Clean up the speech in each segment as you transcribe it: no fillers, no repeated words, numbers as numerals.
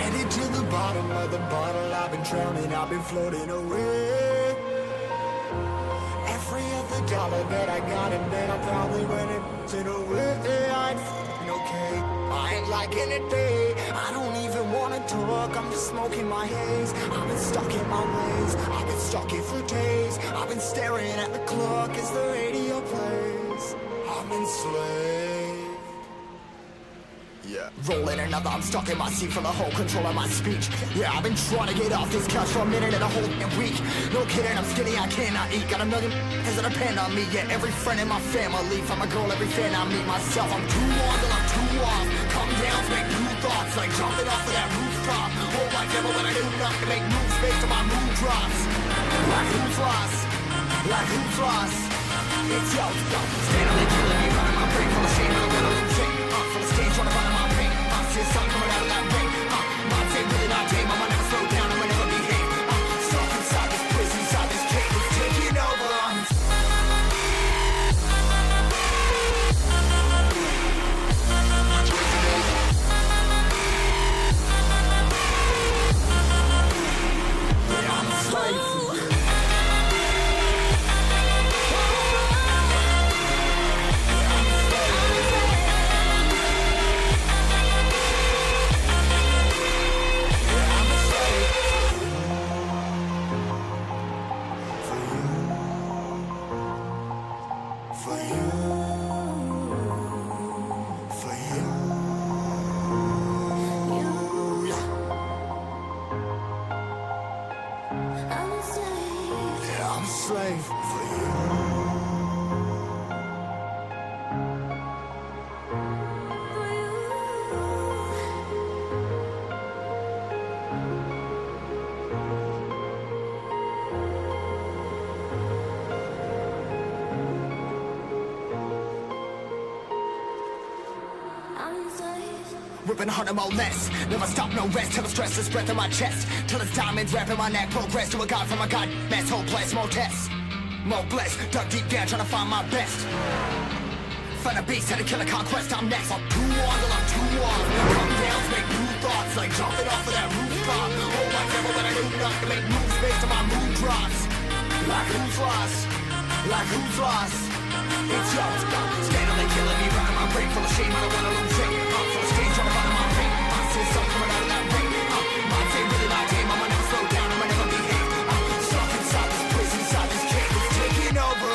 headed to the bottom of the bottle. I've been drowning, I've been floating away. Every other dollar that I got, and then I probably went it away. I ain't f***ing okay, I ain't liking it, babe. I don't even wanna talk, I'm just smoking my haze. I've been stuck in my ways, I've been stuck here for days. I've been staring at the clock as the radio plays. I'm enslaved. Yeah. Rolling another, I'm stuck in my seat for the whole control of my speech. Yeah, I've been trying to get off this couch for a minute and a whole week. No kidding, I'm skinny, I cannot eat. Got a million things that depend on me. Yeah, every friend in my family. From a girl, every fan I meet myself. I'm too on till I'm too off. Come down to make new thoughts, like jumping off of that rooftop. Oh my devil, when I do nothing to make moves based on my mood drops. Like who's lost? Like who's lost? It's yo, steadily killing me, running my brain full of shame. I'm gonna lose it. Full of stage, trying to find my pain. See the sun coming out of that rain. Mind say really not tame. I'ma never slow down, I'ma never behave. Stuck inside this prison, inside this cage. It's taking over. Yeah, I'm a slave for you. Slave for you. Ripping harder, more less. Never stop, no rest. Till the stress is breath in my chest. Till it's diamonds wrapping my neck. Progress to a god from a god mess. Hopeless, more tests. More blessed. Dug deep down trying to find my best. Find a beast, had to kill a conquest. I'm next. I'm too on till I'm too off. Come down to make new thoughts. Like jumping off of that rooftop. Oh my devil, when I do nothing to make moves based on my mood drops. Like who's lost? Like who's lost? It's yo, steadily killing me, running my brain full of shame. I don't wanna lose it. I'm full of stage, trying to find my pain. I see the sun coming out of that rain. Mind say really not tame. I'ma never slow down, I'ma never behave. Stuck inside this prison, inside this cage. It's taking over.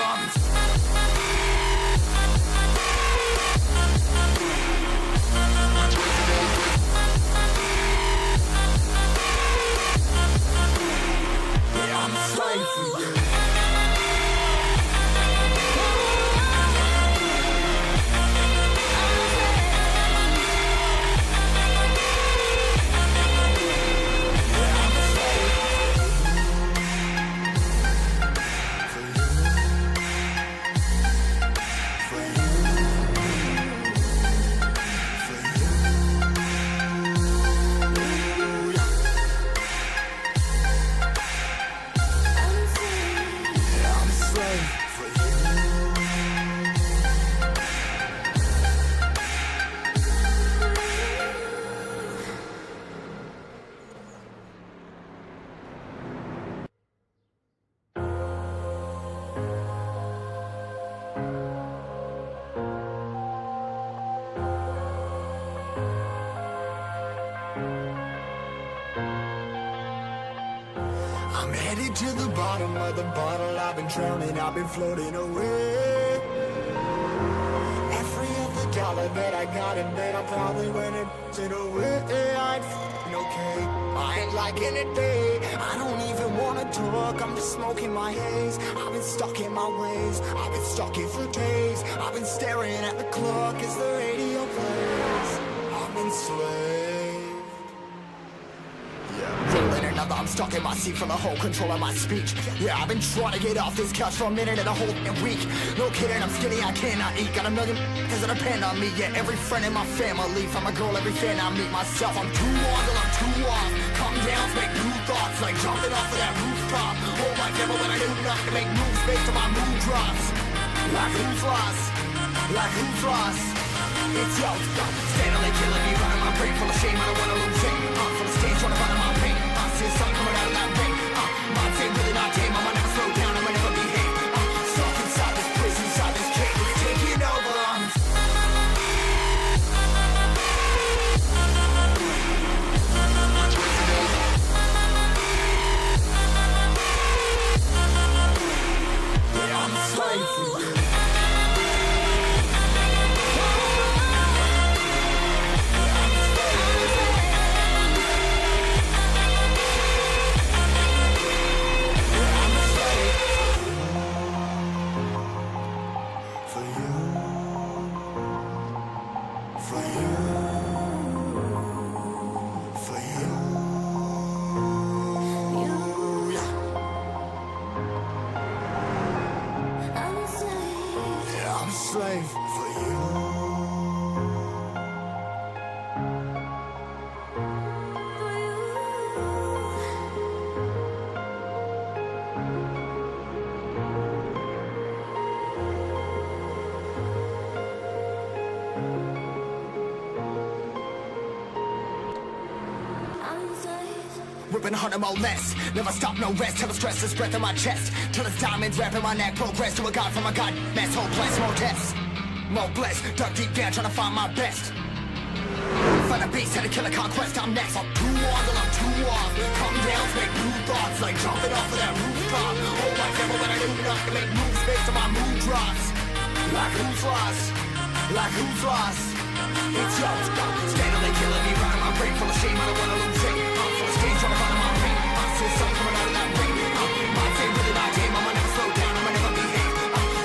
Yeah, I'm a slave for you. I'm headed to the bottom of the bottle. I've been drowning, I've been floating away. Every other dollar that I got, and then I probably went it away. I ain't f***ing okay, I ain't liking it, babe. I don't even wanna talk, I'm just smoking my haze. I've been stuck in my ways, I've been stuck here for days. I've been staring at the clock as the radio plays. I'm enslaved. Rolling another, I'm stuck in my seat for the whole control of my speech. Yeah, I've been trying to get off this couch for a minute and a whole week. No kidding, I'm skinny, I cannot eat. Got a million things that depend on me. Yeah, every friend in my family. From a girl, every fan I meet myself. I'm too on till I'm too off. Come down to make new thoughts, like jumping off of that rooftop. Oh my devil, when I do nothing to make moves based on my mood drops. Like who's lost? Like who's lost? It's yo, steadily killing me, running my brain full of shame. I don't wanna lose it. Full of stage trying to find my pain. I see the sun coming out of that rain. Minds ain't really not tame. I'ma never slow down, I'ma never behave. Stuck inside this prison, inside this cage, it's taking over. Yeah, I'm a slave for you. Slave for you. Ripping harder, more less. Never stop, no rest. Till the stress is breath in my chest. Till it's diamonds wrapping my neck. Progress to a god from a god. Mess, hopeless, more tests. More blessed. Dug deep down, trying to find my best. Find a beast, had to kill a conquest. I'm next. I'm too on till I'm too off. Come down, make new thoughts. Like jumping off of that rooftop. Oh my devil, but I do not to make moves based on my mood drops. Like who's lost? Like who's lost? It's yours. Steadily killing me, running my brain full of shame. I don't wanna lose it. I'm full of stage, trying to find my pain. I see the sun coming out of that rain. Minds ain't really not tame. I'ma never slow down, I'ma never behave.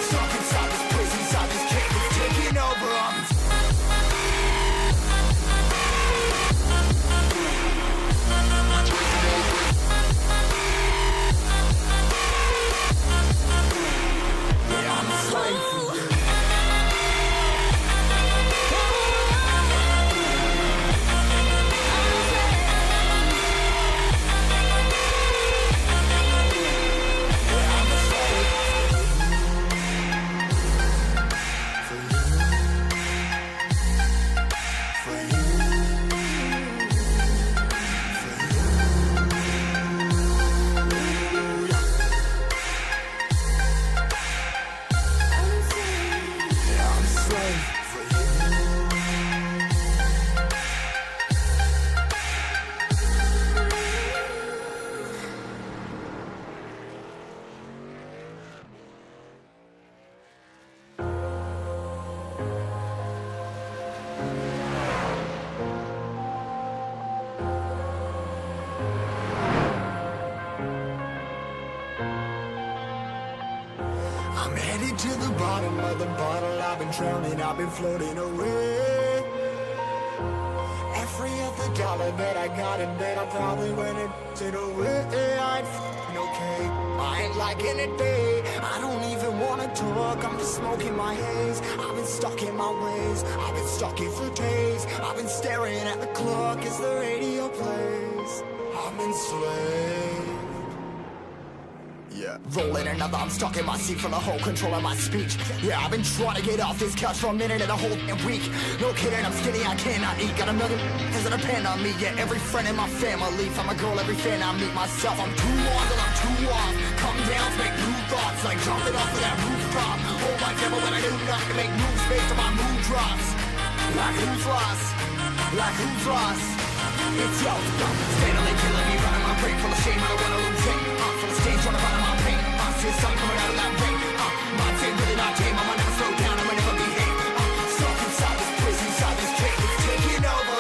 Stuck inside this prison, inside this cage, it's taking over. Yeah, I'm a slave for you. I'm headed to the bottom of the bottle. I've been drowning, I've been floating away. Every other dollar that I got in bed, I probably went and did away. I ain't f***ing okay, I ain't liking it, babe. I don't even wanna talk, I'm just smoking my haze. I've been stuck in my ways, I've been stuck here for days. I've been staring at the clock as the radio plays. I'm enslaved. Yeah, rolling another, I'm stuck in my seat for the whole control of my speech. Yeah, I've been trying to get off this couch for a minute and a whole week. No kidding, I'm skinny, I cannot eat. Got a million that depend on me. Yeah, every friend in my family, from a girl, every fan I meet myself. I'm too on till I'm too off. Come down, make new thoughts, like jumping off of that rooftop. Oh my devil, when I do not to make moves based on my mood drops. Like who's lost? Like who's lost? It's yo, steadily killing me, running my brain full of shame. I don't wanna lose it. I'm full of stage, trying to find my pain. I see the sun coming out of that rain. Minds ain't really not tame. I'ma never slow down, I'ma never behave. Stuck inside this prison, inside this cage, it's taking over.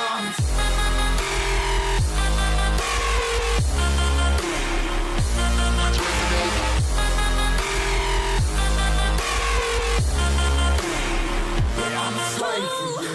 Yeah, I'm a slave for you.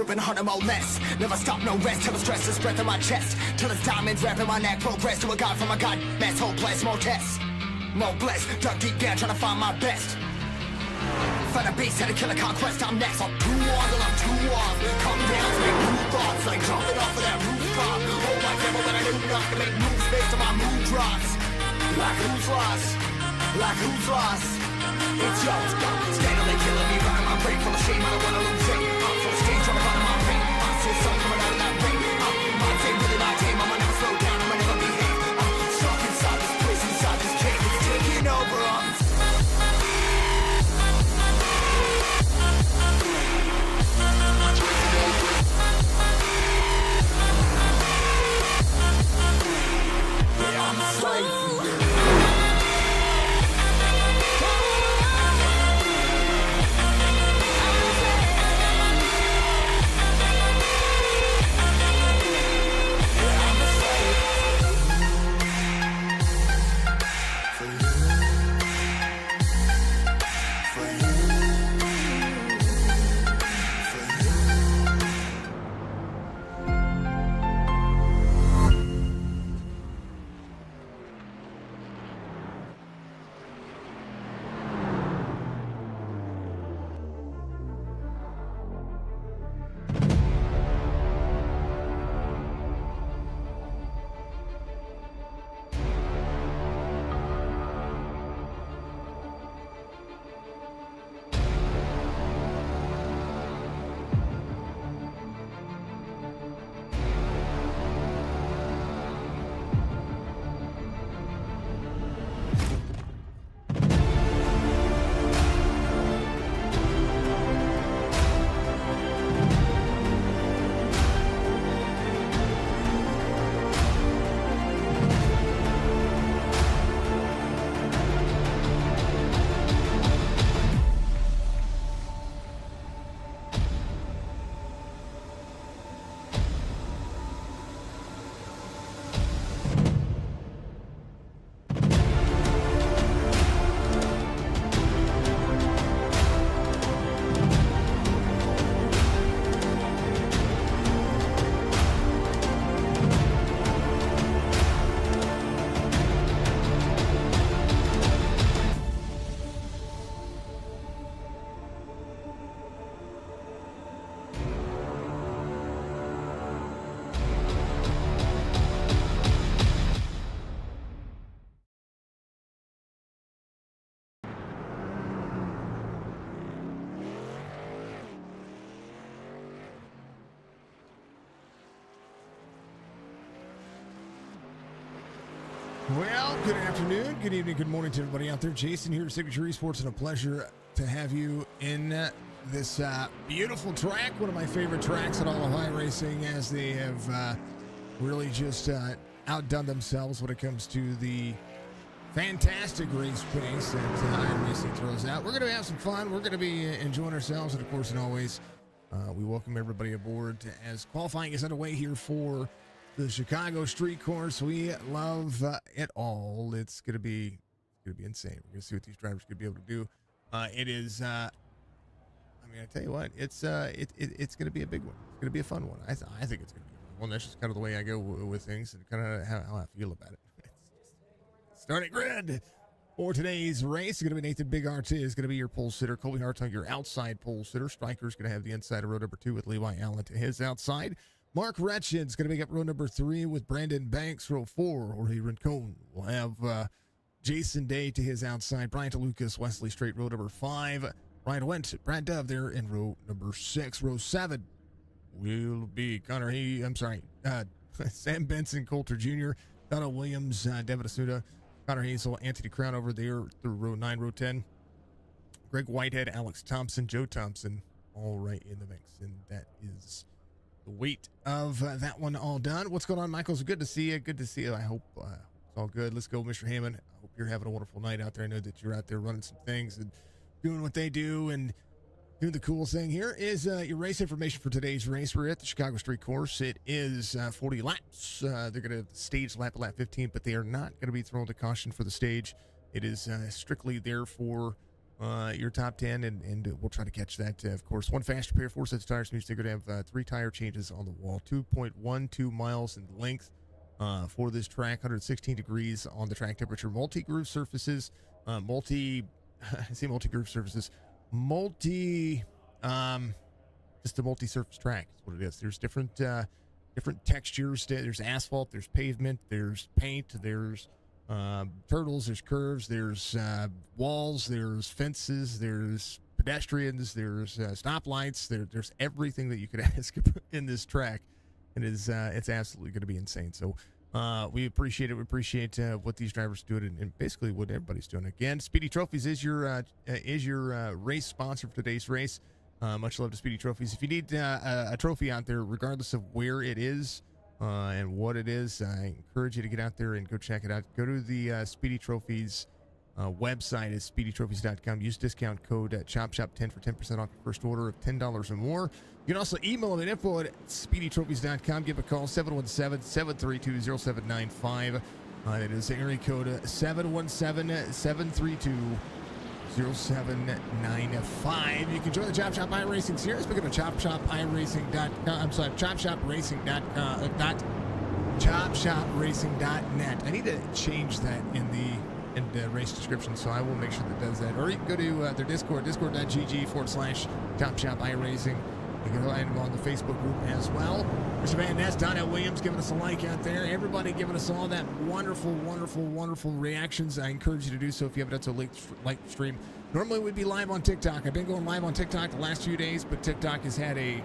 ripping harder, more less. Never stop, no rest, till the stress is breath in my chest. Till it's diamonds wrapping my neck, progress to a god from a god mess. Hopeless, more tests, more blessed. Dug deep down, trying to find my best. Find a beast, had to kill a conquest, I'm next. I'm too on till I'm too off. Come down, make new thoughts, like jumping off of that rooftop. Hold my devil, but I do not to make moves based on my mood drops. Like who's lost? Like who's lost? It's yours, steadily killing me, running my brain full of shame, I don't wanna lose it. I'm full of stage, trying to find my pain. I see the sun coming out of that rain. My team, really my team, I'ma never slow down, I'ma never behave. I'm stuck inside this prison, inside this cave, it's taking over, I'm a slave for you. Well, good afternoon, good evening, good morning to everybody out there. Jason here at Signature Esports, and a pleasure to have you in this beautiful track, one of my favorite tracks in all of iRacing, as they have really just outdone themselves when it comes to the fantastic race pace that iRacing throws out. We're going to have some fun. We're going to be enjoying ourselves, and of course, and always, we welcome everybody aboard as qualifying is underway here for the Chicago Street Course. We love it all. It's gonna be insane. We're gonna see what these drivers could be able to do. It is. I mean, I tell you what, it's gonna be a big one. It's gonna be a fun one. I think it's gonna be a fun one. That's just kind of the way I go with things, and kind of how I feel about it. Starting grid for today's race is going to be Nathan Big RT is going to be your pole sitter. Colby Hartung, your outside pole sitter. Striker's going to have the inside of row number 2 with Levi Allen to his outside. Mark Retchin's going to make up row number 3 with Brandon Banks. Row 4, Jorge Rincon will have Jason Day to his outside. Brian DeLucas, Wesley Straight, row number 5. Ryan Wentz, Brad Dove there in row number 6. Row 7 will be Sam Benson, Coulter Jr., Donald Williams, Devin Asuda, Connor Hazel, Anthony Crown over there through row 9, row 10. Greg Whitehead, Alex Thompson, Joe Thompson, all right in the mix. And that is the weight of that one all done. What's going on, Michael? It's good to see you. Good to see you. I hope it's all good. Let's go, Mr. Hammond. I hope you're having a wonderful night out there. I know that you're out there running some things and doing what they do and doing the cool thing. Here is your race information for today's race. We're at the Chicago Street Course. It is 40 laps. They're going to stage lap at lap 15, but they are not going to be throwing the caution for the stage. It is strictly there for your top 10, and we'll try to catch that. Of course, one fast repair, 4 sets of tires. New sticker to have 3 tire changes on the wall. 2.12 miles in length for this track. 116 degrees on the track temperature. Multi-groove surfaces. I say multi-groove surfaces. Just a multi-surface track is what it is. There's different textures. There's asphalt. There's pavement. There's paint. There's turtles, there's curves, there's walls, there's fences, there's pedestrians, there's stoplights, there's everything that you could ask in this track. It's absolutely going to be insane. So we appreciate it. We appreciate what these drivers do and basically what everybody's doing. Again, Speedy Trophies is your race sponsor for today's race. Much love to Speedy Trophies. If you need a trophy out there, regardless of where it is, and what it is, I encourage you to get out there and go check it out. Go to the Speedy Trophies website at speedytrophies.com. Use discount code CHOPSHOP10 for 10% off your first order of $10 or more. You can also email them at info@speedytrophies.com. Give a call, 717-732-0795. That is area code 717-732-0795. You can join the Chop Shop iRacing series by going to chopshopracing.com. I'm sorry, chopshopracing.com. Chopshopracing.net. I need to change that in the race description, so I will make sure that does that. Or you can go to their Discord, discord.gg/Chop Shop iRacing. You can find them on the Facebook group as well. Mr. Van Ness, Donna Williams giving us a like out there. Everybody giving us all that wonderful, wonderful, wonderful reactions. I encourage you to do so if you haven't done so late stream. Normally we'd be live on TikTok. I've been going live on TikTok the last few days, but TikTok has had a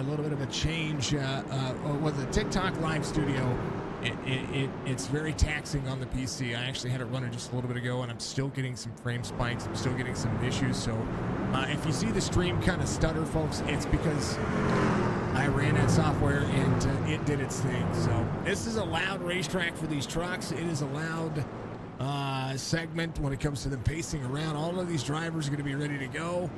little bit of a change. With the TikTok live studio, it's very taxing on the PC. I actually had it running just a little bit ago, and I'm still getting some frame spikes. I'm still getting some issues. So if you see the stream kind of stutter, folks, it's because I ran that software and it did its thing. So this is a loud racetrack for these trucks. It is a loud segment when it comes to them pacing around. All of these drivers are going to be ready to go.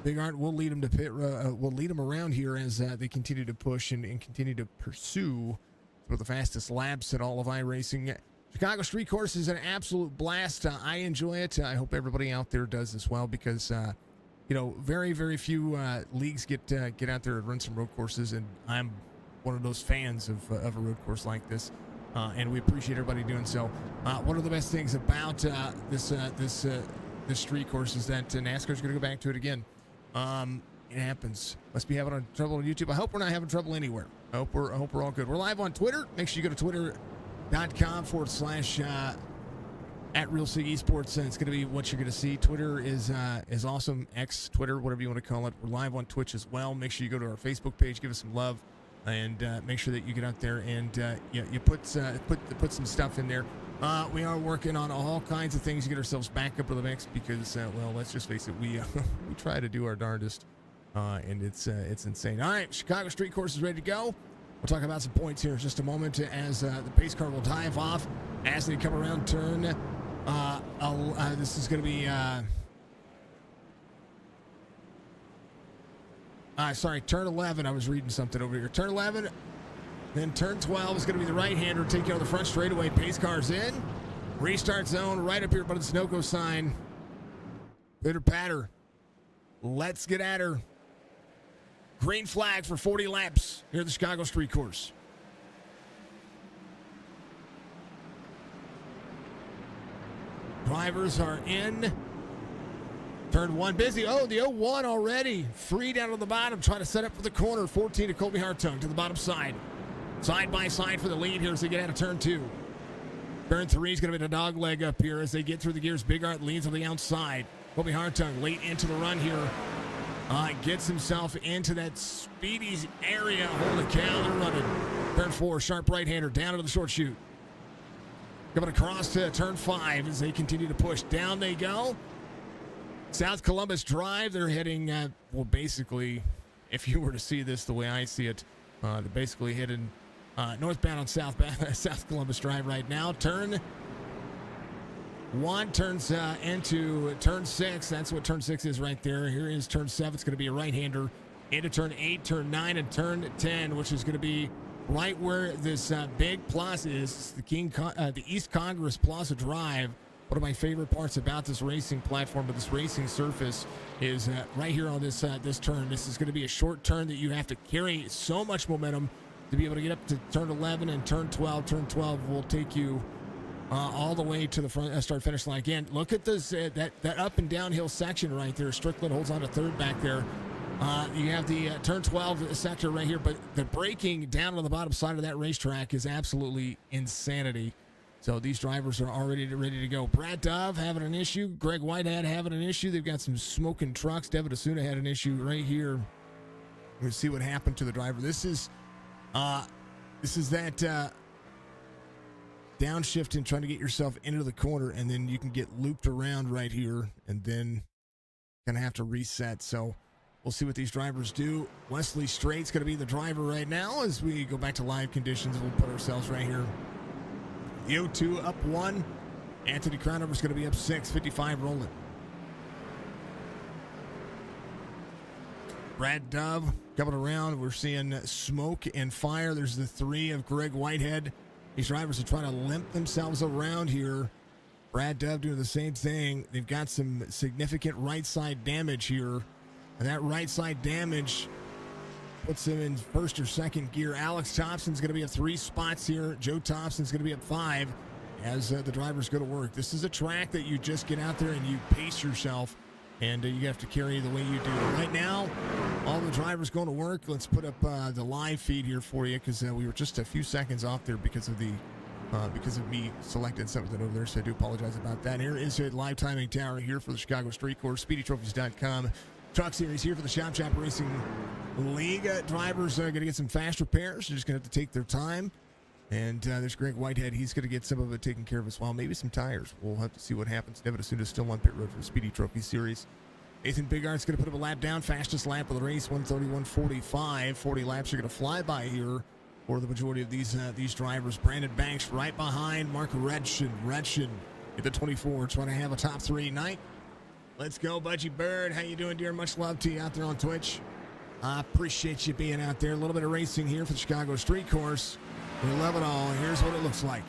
Big Art will lead them to pit. We'll lead them around here as they continue to push and continue to pursue for the fastest laps in all of iRacing. Chicago Street Course is an absolute blast. I enjoy it. I hope everybody out there does as well because, very, very few leagues get out there and run some road courses, and I'm one of those fans of a road course like this, and we appreciate everybody doing so. One of the best things about this street course is that NASCAR's going to go back to it again. It happens. Must be having trouble on YouTube. I hope we're not having trouble anywhere. I hope we're all good. We're live on Twitter. Make sure you go to twitter.com/ at Real Sig Esports, and it's going to be what you're going to see. Twitter is awesome. X, Twitter, whatever you want to call it. We're live on Twitch as well. Make sure you go to our Facebook page, give us some love, and make sure that you get out there and you put some stuff in there. We are working on all kinds of things to get ourselves back up to the mix because, let's just face it, we try to do our darndest, and it's insane. All right, Chicago Street Course is ready to go. We'll talk about some points here in just a moment as the pace car will dive off as they come around turn. This is going to be turn 11. I was reading something over here. Turn 11. Then turn 12 is going to be the right-hander. Take you on the front straightaway. Pace car's in. Restart zone right up here by the Sunoco sign. Pitter patter. Let's get at her. Green flag for 40 laps here at the Chicago Street Course. Drivers are in. Turn 1 busy. Oh, the 0-1 already. 3 down on the bottom. Trying to set up for the corner. 14 to Colby Hartung to the bottom side. Side by side for the lead here as they get out of turn 2. Turn 3 is going to be the dog leg up here as they get through the gears. Big Art leads on the outside. Colby Hartung late into the run here. Gets himself into that Speedy's area. Holy cow, they're running. Turn 4, sharp right-hander down into the short chute. Coming across to turn 5 as they continue to push. Down they go. South Columbus Drive, they're heading, basically, if you were to see this the way I see it, they're basically heading northbound on South Columbus Drive right now. Turn 1 turns into turn 6. That's what turn 6 is right there. Here is turn 7. It's going to be a right-hander into turn 8, turn 9, and turn 10, which is going to be right where this big plaza is. It's the East Congress Plaza Drive. One of my favorite parts about this racing platform, or this racing surface, is right here on this turn. This is going to be a short turn that you have to carry so much momentum to be able to get up to turn 11 and turn 12. Turn 12 will take you all the way to the front start-finish line. Again, look at this that up and downhill section right there. Strickland holds on to third back there. You have the turn 12 sector right here, but the braking down on the bottom side of that racetrack is absolutely insanity. So these drivers are already ready to go. Brad Dove having an issue. Greg Whitehead having an issue. They've got some smoking trucks. Devin Asuna had an issue right here. We'll see what happened to the driver. This is that downshift and trying to get yourself into the corner, and then you can get looped around right here, and then gonna have to reset. So we'll see what these drivers do. Wesley Straight's gonna be the driver right now as we go back to live conditions. We'll put ourselves right here. The O2 up 1. Anthony Crownover's gonna be up 6. 55 rolling. Brad Dove coming around. We're seeing smoke and fire. There's the 3 of Greg Whitehead. These drivers are trying to limp themselves around here. Brad Dove doing the same thing. They've got some significant right side damage here. And that right side damage puts them in first or second gear. Alex Thompson's going to be up 3 spots here. Joe Thompson's going to be up 5 as the drivers go to work. This is a track that you just get out there and you pace yourself, and you have to carry the way you do. Right now, all the drivers going to work. Let's put up the live feed here for you, because we were just a few seconds off there because of me selecting something over there, so I do apologize about that. Here is a live timing tower here for the Chicago Street Course. SpeedyTrophies.com. Truck Series here for the Shop Racing League. Drivers are going to get some fast repairs. They're just going to have to take their time. And there's Greg Whitehead. He's going to get some of it taken care of as well. Maybe some tires. We'll have to see what happens. Devin Asuna's still on pit road for the Speedy Trophy Series. Nathan Bigart's going to put up a lap down. Fastest lap of the race, 1:31.45. 40 laps are going to fly by here for the majority of these drivers. Brandon Banks right behind Mark Redshin. Redshin at the 24, trying to have a top 3 night. Let's go, Budgie Bird. How you doing, dear? Much love to you out there on Twitch. I appreciate you being out there. A little bit of racing here for the Chicago Street Course. We love it all. Here's what it looks like.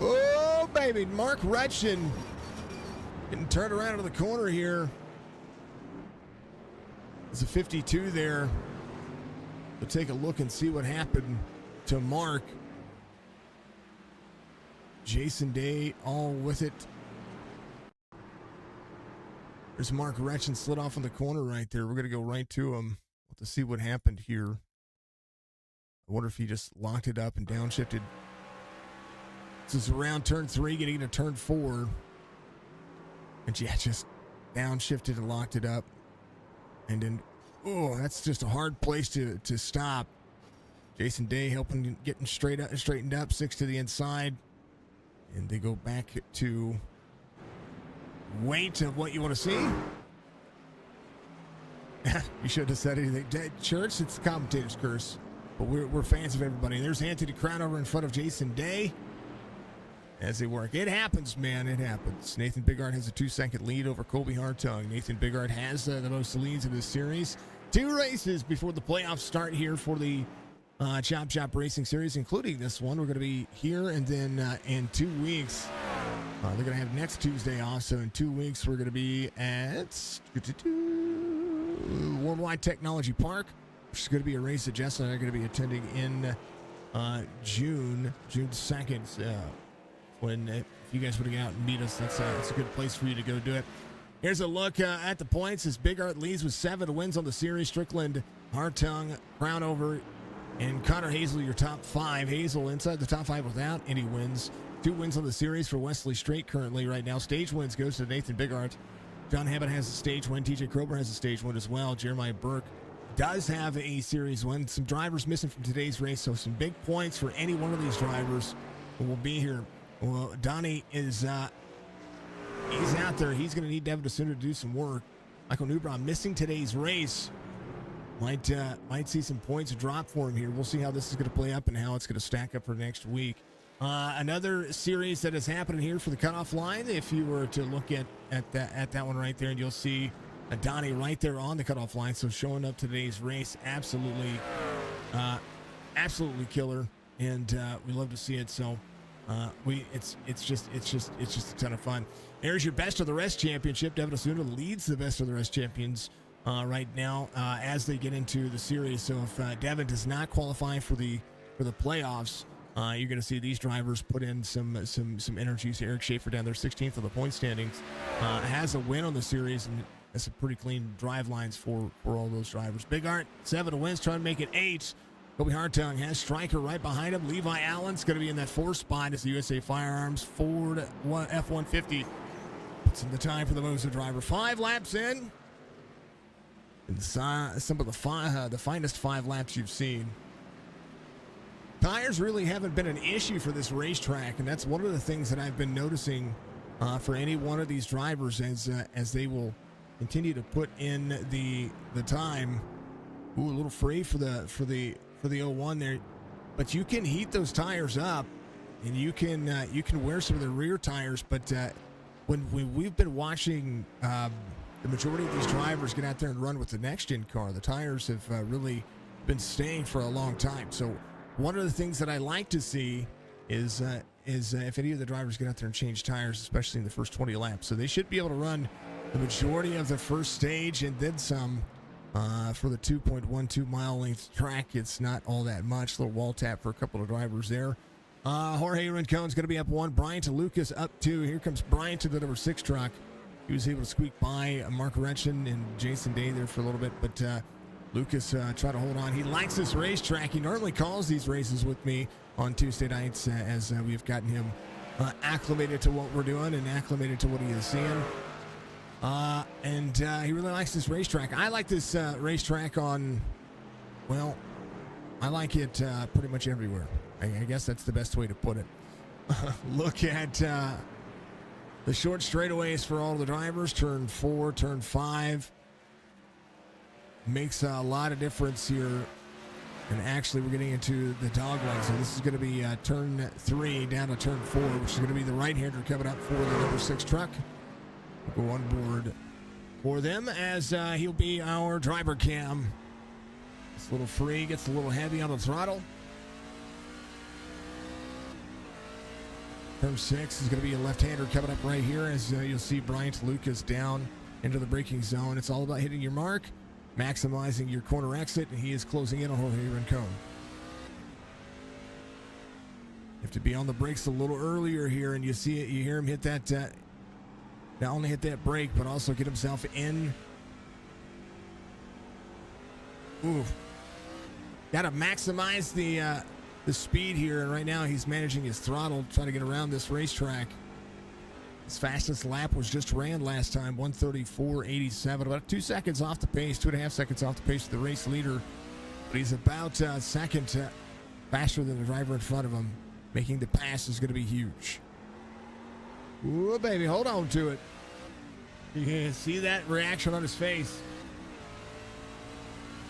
Oh, baby. Mark Redshin getting turned around to the corner here. It's a 52 there. We'll take a look and see what happened to Mark. Jason Day all with it. There's Mark Redshin slid off in the corner right there. We're going to go right to him to see what happened here. I wonder if he just locked it up and downshifted. This is around turn 3, getting into turn 4. And yeah, just downshifted and locked it up. And then, oh, that's just a hard place to stop. Jason Day helping getting straightened up, 6 to the inside. And they go back to wait of what you want to see. You shouldn't have said anything. Church, it's the commentator's curse. But we're fans of everybody. There's Anthony Crownover in front of Jason Day as they work. It happens, man. It happens. Nathan Bigart has a 2-second lead over Colby Hartung. Nathan Bigart has the most leads in this series. 2 races before the playoffs start here for the Chop Chop Racing Series, including this one. We're going to be here, and then in 2 weeks, they're going to have next Tuesday off. So in 2 weeks, we're going to be at Worldwide Technology Park, which is going to be a race that Jess and I are going to be attending in June 2nd. When if you guys would get out and meet us, that's a good place for you to go do it. Here's a look at the points as Bigart leads with 7 wins on the series. Strickland, Hartung, Crownover, and Connor Hazel, your top 5. Hazel inside the top 5 without any wins. 2 wins on the series for Wesley Straight currently right now. Stage wins goes to Nathan Bigart. John Hammond has a stage win. TJ Krober has a stage win as well. Jeremiah Burke does have a series win. Some drivers missing from today's race, so some big points for any one of these drivers who will be here. Well, Donnie is he's out there. He's going to need Devin Asuna to do some work. Michael Newbron missing today's race. Might see some points drop for him here. We'll see how this is going to play up and how it's going to stack up for next week. Another series that is happening here for the cutoff line. If you were to look at that one right there, and you'll see Donnie right there on the cutoff line. So showing up today's race, absolutely killer, and we love to see it. So it's just a ton of fun. There's your best of the rest championship. Devin Osuna leads the best of the rest champions right now as they get into the series. So if Devin does not qualify for the playoffs, you're going to see these drivers put in some energies. Eric Schaefer down there, 16th of the point standings, has a win on the series, and that's a pretty clean drive lines for all those drivers. Big Art, 7 wins, trying to make it 8. Kobe Hartung has Stryker right behind him. Levi Allen's going to be in that 4th spot as the USA Firearms Ford F-150 puts in the time for the Moza driver. 5 laps in. And some of the finest 5 laps you've seen. Tires really haven't been an issue for this racetrack, and that's one of the things that I've been noticing for any one of these drivers as they will continue to put in the time. Ooh, a little free for the 01 there, but you can heat those tires up, and you can wear some of the rear tires. But when we've been watching the majority of these drivers get out there and run with the next gen car, the tires have really been staying for a long time. So one of the things that I like to see is if any of the drivers get out there and change tires, especially in the first 20 laps. So they should be able to run the majority of the first stage and then some. For the 2.12 mile length track, it's not all that much. A little wall tap for a couple of drivers there. Jorge Rincon's going to be up 1. Brian to Lucas up 2. Here comes Brian to the number 6 truck. He was able to squeak by Mark Wrenchen and Jason Day there for a little bit, but Lucas tried to hold on. He likes this racetrack. He normally calls these races with me on Tuesday nights as we've gotten him acclimated to what we're doing and acclimated to what he is seeing. And he really likes this racetrack. I like this racetrack I like it pretty much everywhere. I guess that's the best way to put it. Look at the short straightaways for all the drivers. Turn 4, turn 5. Makes a lot of difference here. And actually, we're getting into the dog leg. So this is going to be turn 3 down to turn 4, which is going to be the right-hander coming up for the number 6 truck. We'll go on board for them as he'll be our driver cam. It's a little free, gets a little heavy on the throttle. Turn 6 is going to be a left-hander coming up right here as you'll see Bryant Lucas down into the braking zone. It's all about hitting your mark, maximizing your corner exit, and he is closing in on Jorge Rincon. You have to be on the brakes a little earlier here, and you see it, you hear him hit that, not only hit that brake, but also get himself in. Ooh. Got to maximize the speed here, and right now he's managing his throttle, trying to get around this racetrack. His fastest lap was just ran last time, 1:34.87, about 2 seconds off the pace, 2.5 seconds off the pace of the race leader. But he's about a second faster than the driver in front of him. Making the pass is going to be huge. Ooh, baby, hold on to it. You can see that reaction on his face.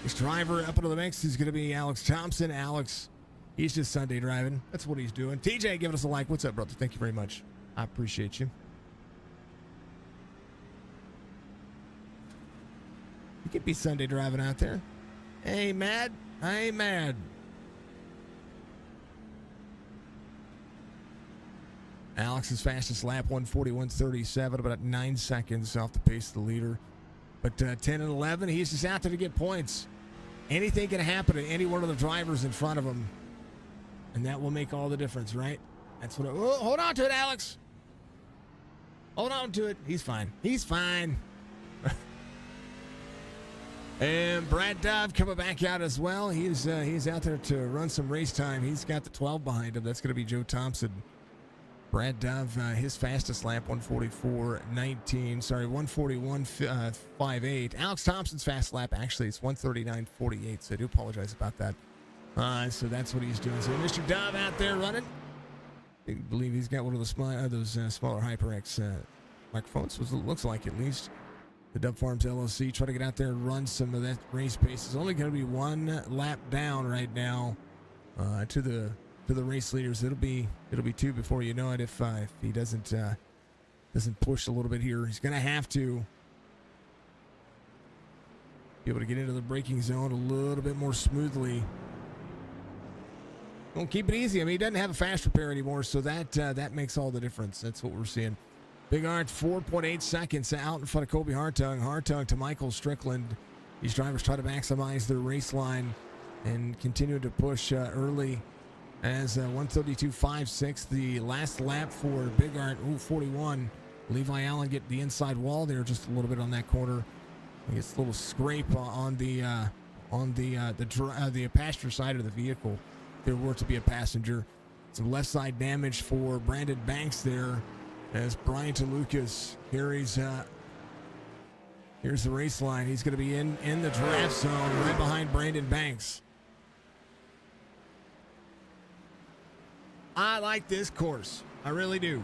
This driver up into the mix is going to be Alex Thompson. Alex, he's just Sunday driving. That's what he's doing. TJ, giving us a like. What's up, brother? Thank you very much. I appreciate you. You could be Sunday driving out there. Hey, Mad. Hey, Mad. Alex's fastest lap, 1:41.37, about 9 seconds off the pace of the leader. But 10 and 11, he's just out there to get points. Anything can happen to any one of the drivers in front of him, and that will make all the difference, right? That's what. Hold on to it, Alex. Hold on to it. He's fine. He's fine. And Brad Dove coming back out as well. He's out there to run some race time. He's got the 12 behind him. That's going to be Joe Thompson. Brad Dove, his fastest lap, 1:44.19. Sorry, 1:41.58. Alex Thompson's fast lap, actually, it's 1:39.48. So I do apologize about that. So that's what he's doing. So Mr. Dove out there running. I believe he's got one of those smaller HyperX microphones. It looks like at least. The Dub Farms LLC try to get out there and run some of that race pace. It's only going to be one lap down right now to the to the race leaders. It'll be 2 before you know it if he doesn't push a little bit here. He's going to have to be able to get into the braking zone a little bit more smoothly. Don't keep it easy. I mean, he doesn't have a fast repair anymore, so that makes all the difference. That's what we're seeing. Big Art 4.8 seconds out in front of Kobe Hartung. Hartung to Michael Strickland. These drivers try to maximize their race line and continue to push early as 132.56. The last lap for Big Art, 41. Levi Allen get the inside wall there just a little bit on that corner. He gets a little scrape on the passenger side of the vehicle. There were to be a passenger. Some left side damage for Brandon Banks there as Brian DeLucas carries. Here's the race line. He's going to be in the draft zone right behind Brandon Banks. I like this course. I really do.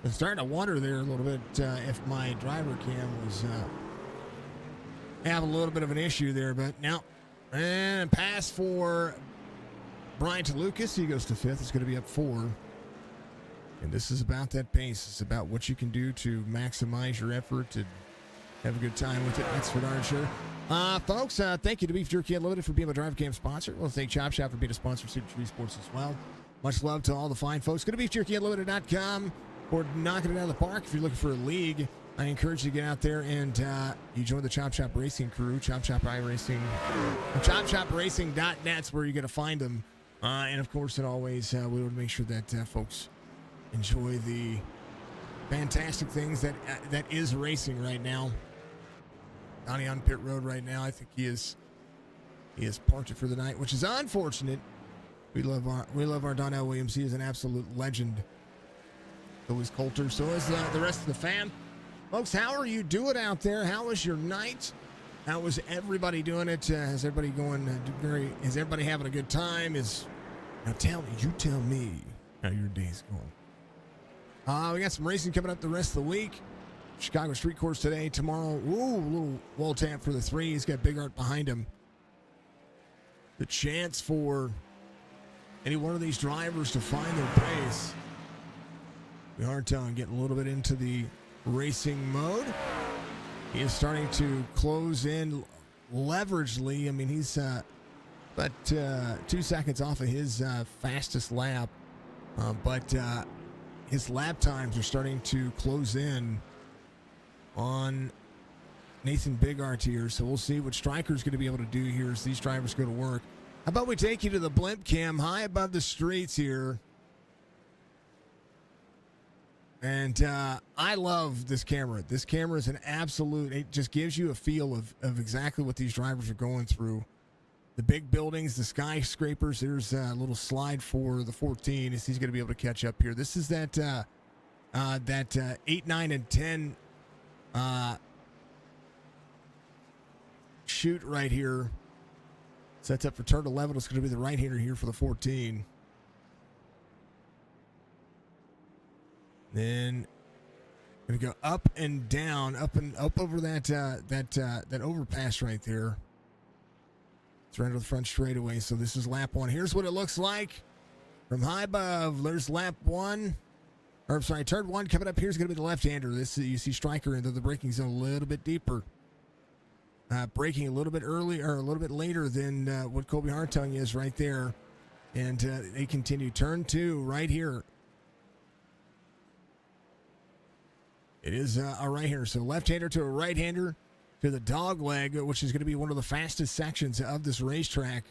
I'm starting to wonder there a little bit if my driver cam was having a little bit of an issue there, but now, and pass for Brian DeLucas. He goes to 5th. It's going to be up 4. And this is about that pace. It's about what you can do to maximize your effort and have a good time with it. That's for darn sure. Folks, thank you to Beef Jerky Unlimited for being a drive cam sponsor. We'll thank Chop Shop for being a sponsor of Signature Esports as well. Much love to all the fine folks. Go to BeefJerkyUnlimited.com for knocking it out of the park. If you're looking for a league, I encourage you to get out there and you join the Chop Shop Racing crew. Chop Shop iRacing. ChopShopRacing.net's where you're going to find them. And of course, and always, we want to make sure that folks enjoy the fantastic things that is racing right now. Donnie on pit road right now. I think he is parked it for the night, which is unfortunate. We love our Donnell Williams. He is an absolute legend. So is Coulter. So is the rest of the fam. Folks, how are you doing out there? How was your night? How was everybody doing it? Is everybody going is everybody having a good time? Now tell me how your day's going. We got some racing coming up the rest of the week. Chicago Street Course today. Tomorrow, a little wall tap for the 3. He's got Big Art behind him. The chance for any one of these drivers to find their pace. We are getting a little bit into the racing mode. He is starting to close in leveragely. I mean, he's about 2 seconds off of his fastest lap. But his lap times are starting to close in on Nathan Bigart here. So we'll see what Stryker's going to be able to do here as these drivers go to work. How about we take you to the blimp cam high above the streets here. And I love this camera. This camera is an absolute, it just gives you a feel of exactly what these drivers are going through. The big buildings, the skyscrapers. There's a little slide for the 14 as he's going to be able to catch up here. This is that 8, 9, and 10 shoot right here. Sets up for turn 11. It's going to be the right-hander here for the 14. Then going to go up and down, up over that overpass right there. It's right on the front straightaway. So this is lap 1. Here's what it looks like from high above. There's lap 1. Or I'm sorry, turn 1 coming up. Here's going to be the left-hander. This you see Stryker into the braking zone a little bit deeper. Braking a little bit early or a little bit later than what Kobe Hartung is right there. And they continue. Turn 2 right here. It is a right-hander. So left-hander to a right-hander. to the dog leg, which is going to be one of the fastest sections of this racetrack.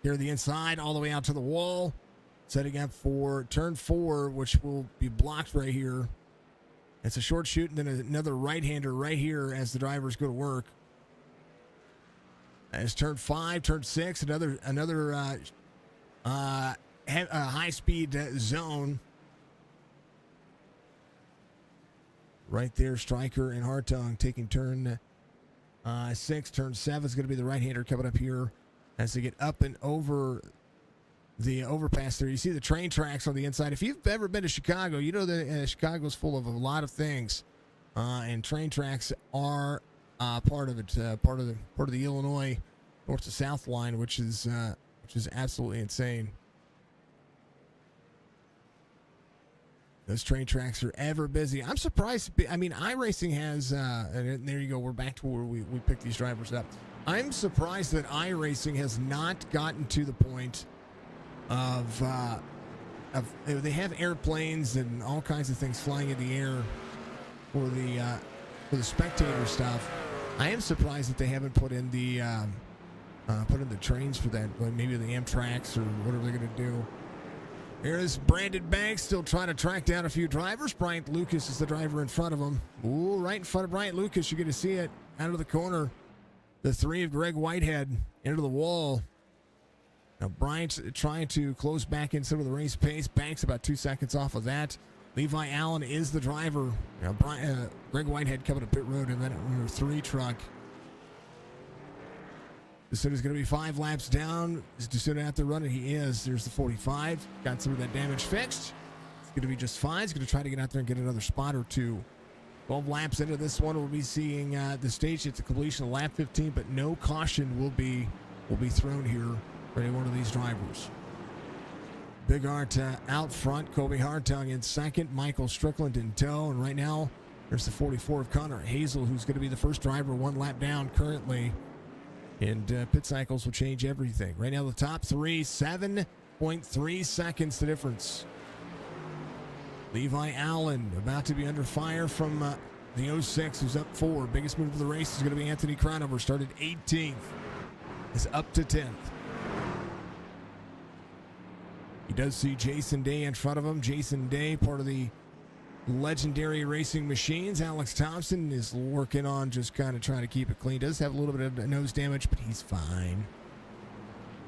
Here the inside, all the way out to the wall. Setting up for turn 4, which will be blocked right here. It's a short shoot and then another right-hander right here as the drivers go to work. As turn 5, turn 6, another high-speed zone. Right there, Stryker and Hartung taking turn 6. Turn 7 is going to be the right-hander coming up here as they get up and over the overpass there. You see the train tracks on the inside. If you've ever been to Chicago, you know that Chicago's full of a lot of things, and train tracks are part of it. Part of the Illinois north to south line, which is absolutely insane. Those train tracks are ever busy. I'm surprised. I mean, iRacing has, and there you go. We're back to where we pick these drivers up. I'm surprised that iRacing has not gotten to the point of they have airplanes and all kinds of things flying in the air for the spectator stuff. I am surprised that they haven't put in the trains for that. Like maybe the Amtraks or whatever they're going to do. Here's Brandon Banks still trying to track down a few drivers. Bryant Lucas is the driver in front of him. Ooh, right in front of Bryant Lucas. You're going to see it out of the corner. The 3 of Greg Whitehead into the wall. Now Bryant's trying to close back in some of the race pace. Banks about 2 seconds off of that. Levi Allen is the driver. Now Greg Whitehead coming to pit road and then number 3 truck. DeSoto's going to be 5 laps down. Is DeSoto out there running? He is. There's the 45. Got some of that damage fixed. It's going to be just fine. He's going to try to get out there and get another spot or 2. 12 laps into this one, we'll be seeing the stage at the completion of lap 15, but no caution will be thrown here for any one of these drivers. Big Art out front. Colby Hartung in second. Michael Strickland in tow. And right now, there's the 44 of Connor Hazel, who's going to be the first driver 1 lap down currently. And pit cycles will change everything. Right now, the top 3, 7.3 seconds the difference. Levi Allen about to be under fire from the 06, who's up 4. Biggest move of the race is going to be Anthony Cronover. Started 18th. Is up to 10th. He does see Jason Day in front of him. Jason Day, part of the legendary racing machines. Alex Thompson is working on just kind of trying to keep it clean. Does have a little bit of nose damage, but he's fine.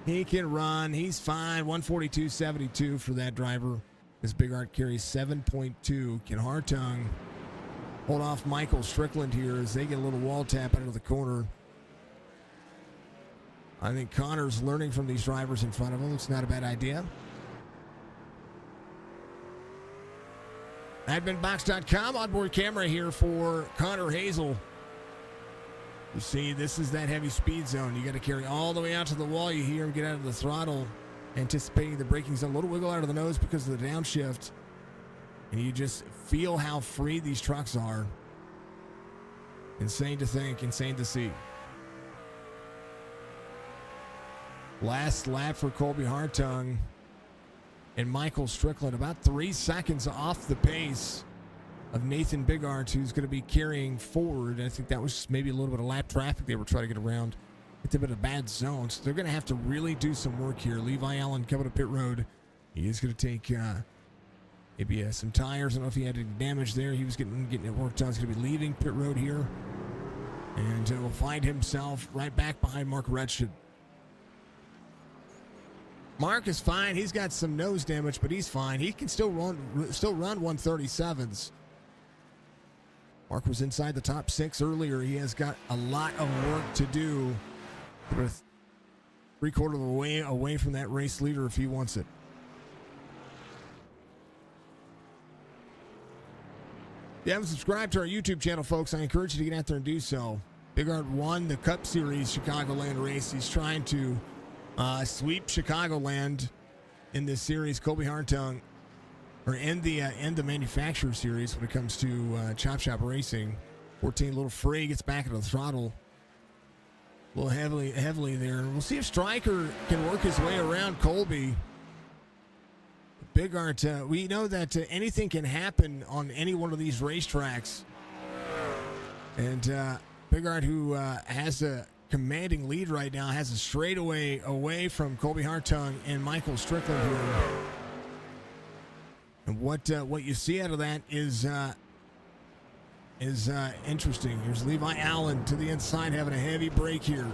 He can run. He's fine. 142.72 for that driver. This Big Art carries 7.2. Can Hartung hold off Michael Strickland here as they get a little wall tap out of the corner? I think Connor's learning from these drivers in front of him. It's not a bad idea. Adminbox.com onboard camera here for Connor Hazel. You see, this is that heavy speed zone. You got to carry all the way out to the wall. You hear him get out of the throttle, anticipating the braking zone. A little wiggle out of the nose because of the downshift. And you just feel how free these trucks are. Insane to think, insane to see. Last lap for Colby Hartung and Michael Strickland, about 3 seconds off the pace of Nathan Bigart, who's going to be carrying forward. I think that was maybe a little bit of lap traffic they were trying to get around. It's a bit of a bad zone, so they're going to have to really do some work here. Levi Allen coming to pit road. He is going to take maybe some tires. I don't know if he had any damage there. He was getting it worked on. He's going to be leaving pit road here. And will find himself right back behind Mark Redshed. Mark is fine. He's got some nose damage, but he's fine. He can still run 137s. Mark was inside the top 6 earlier. He has got a lot of work to do. With 3/4 of the way away from that race leader if he wants it. If you haven't subscribed to our YouTube channel, folks, I encourage you to get out there and do so. Big Art won the Cup Series Chicagoland race. He's trying to sweep Chicagoland in this series. Colby Hartung, or in the manufacturer series when it comes to Chop Shop Racing. 14, little free, gets back into the throttle. A little heavily there. We'll see if Stryker can work his way around Colby. Big Art, we know that anything can happen on any one of these racetracks. And Bigart, who has a commanding lead right now, has a straightaway away from Colby Hartung and Michael Strickland here. And what you see out of that is interesting. Here's Levi Allen to the inside, having a heavy break here.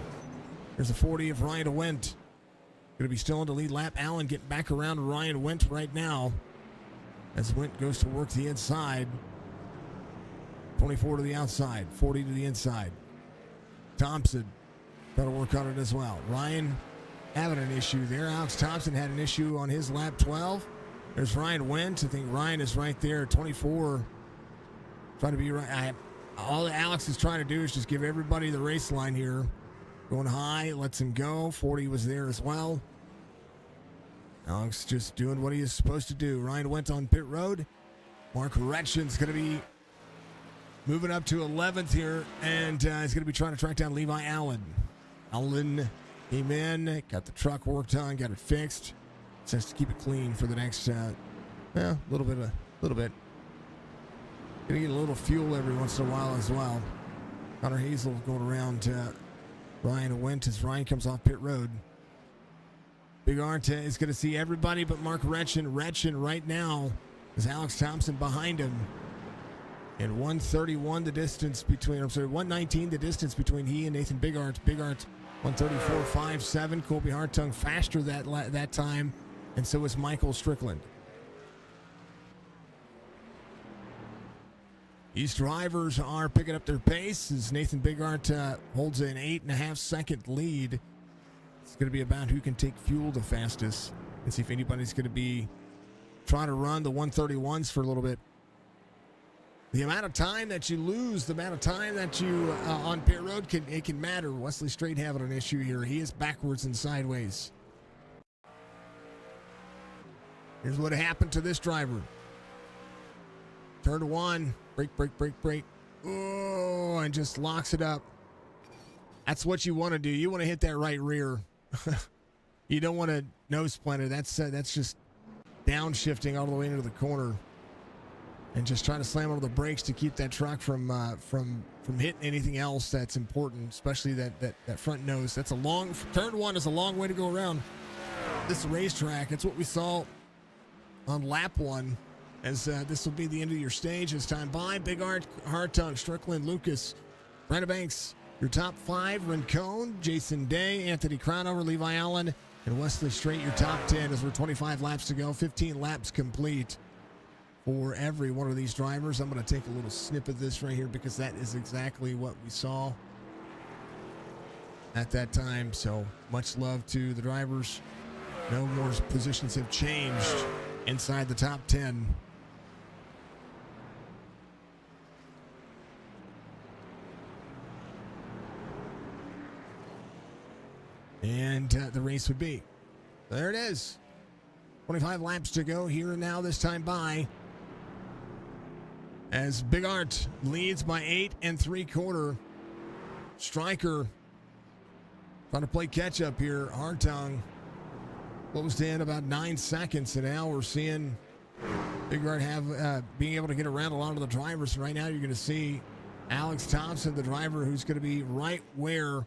There's a 40 of Ryan Wendt. Going to be still in the lead lap. Allen getting back around Ryan Wendt right now as Wendt goes to work the inside. 24 to the outside, 40 to the inside. Thompson got to work on it as well. Ryan having an issue there. Alex Thompson had an issue on his lap 12. There's Ryan Wendt. I think Ryan is right there, 24. Trying to be right. All Alex is trying to do is just give everybody the race line here. Going high, lets him go. 40 was there as well. Alex just doing what he is supposed to do. Ryan Wendt on pit road. Mark Retchen's going to be moving up to 11th here, and he's going to be trying to track down Levi Allen. Allen came in, got the truck worked on, got it fixed. Just to keep it clean for the next, little bit. Going to get a little fuel every once in a while as well. Connor Hazel going around Ryan Wendt as Ryan comes off pit road. Big Art is going to see everybody but Mark Retchen. Retchen right now is Alex Thompson behind him. And 131 the distance between, 119 the distance between he and Nathan Bigart. Bigart 134.57. Colby Hartung faster that time, and so is Michael Strickland. These drivers are picking up their pace as Nathan Bigart holds an 8.5 second lead. It's going to be about who can take fuel the fastest and see if anybody's going to be trying to run the 131s for a little bit. The amount of time that you lose, the amount of time that you on pit road can matter. Wesley Strait having an issue here. He is backwards and sideways. Here's what happened to this driver. Turn one, brake. Oh, and just locks it up. That's what you want to do. You want to hit that right rear. You don't want to nose splinter. That's just downshifting all the way into the corner. And just trying to slam on the brakes to keep that truck from hitting anything else that's important, especially that front nose. That's a long turn one is a long way to go around this racetrack. That's what we saw on lap one. As this will be the end of your stage as time by. Big Hartung, Strickland, Lucas, Brandon Banks, your top five. Rincon, Jason Day, Anthony Crownover, Levi Allen, and Wesley Strait, your top 10 as we're 25 laps to go. 15 laps complete for every one of these drivers. I'm going to take a little snip of this right here because that is exactly what we saw at that time. So much love to the drivers. No more positions have changed inside the top 10. And the race would be. There it is. 25 laps to go here and now, this time by. As Big Art leads by 8 3/4. Stryker trying to play catch up here. Hartung closed in about 9 seconds, and now we're seeing Big Art have being able to get around a lot of the drivers. And right now you're going to see Alex Thompson, the driver, who's going to be right where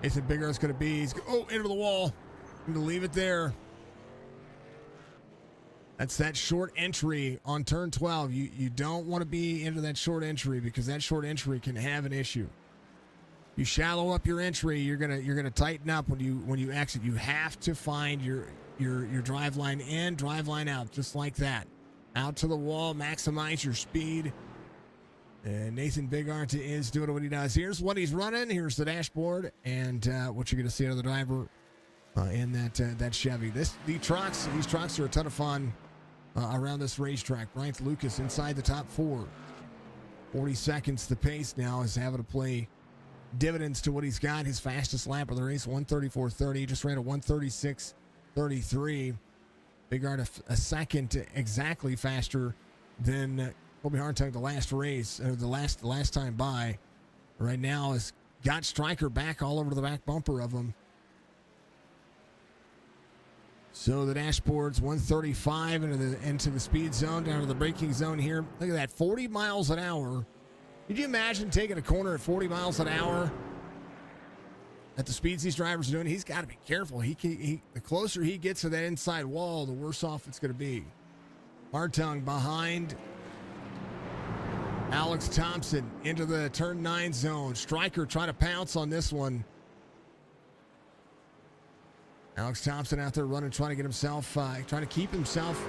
Nathan Big Art's going to be. He's into the wall. I'm going to leave it there. That's that short entry on turn 12. You don't want to be into that short entry because that short entry can have an issue. You shallow up your entry, you're gonna tighten up when you exit. You have to find your drive line in, drive line out, just like that. Out to the wall, maximize your speed. And Nathan Big Art is doing what he does. Here's what he's running. Here's the dashboard, and what you're going to see out of the driver in that Chevy. These trucks are a ton of fun around this racetrack. Bryant Lucas inside the top 4. 40 seconds the pace now is having to play dividends to what he's got. His fastest lap of the race, 134.30. Just ran a 136.33. Big Art a second exactly faster than Colby Hartung the last race, or the last time by. Right now has got Stryker back all over the back bumper of him. So the dashboard's 135 into the speed zone, down to the braking zone here. Look at that, 40 miles an hour. Could you imagine taking a corner at 40 miles an hour? At the speeds these drivers are doing, he's got to be careful. The closer he gets to that inside wall, the worse off it's going to be. Hartung behind Alex Thompson into the turn 9 zone. Stryker trying to pounce on this one. Alex Thompson out there running, trying to get himself, trying to keep himself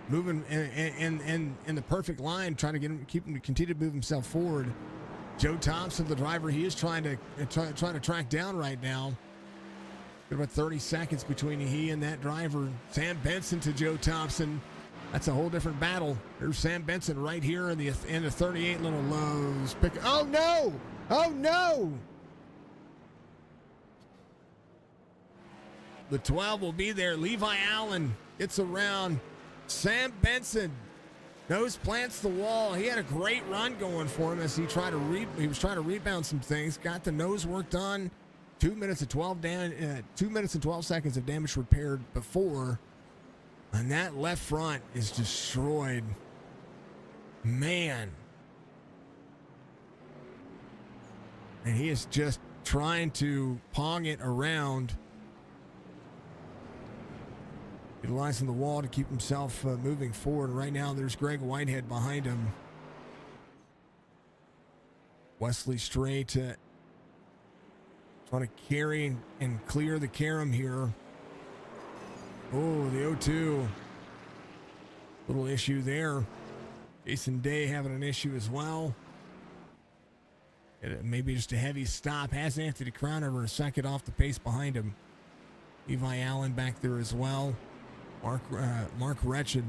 moving in the perfect line, trying to keep him to continue to move himself forward. Joe Thompson, the driver, he is trying to track down right now. Got about 30 seconds between he and that driver. Sam Benson to Joe Thompson. That's a whole different battle. There's Sam Benson right here in the 38 little lows. Oh no! Oh no! The 12 will be there. Levi Allen gets around. Sam Benson nose plants the wall. He had a great run going for him as he was trying to rebound some things. Got the nose work done. 2 minutes and 12 seconds of damage repaired before. And that left front is destroyed. Man. And he is just trying to pong it around. Utilizing the wall to keep himself moving forward. Right now, there's Greg Whitehead behind him. Wesley Strait trying to carry and clear the carom here. Oh, the 0-2. Little issue there. Jason Day having an issue as well. Maybe just a heavy stop. Has Anthony Crownover a second off the pace behind him. Levi Allen back there as well. Mark Retchin.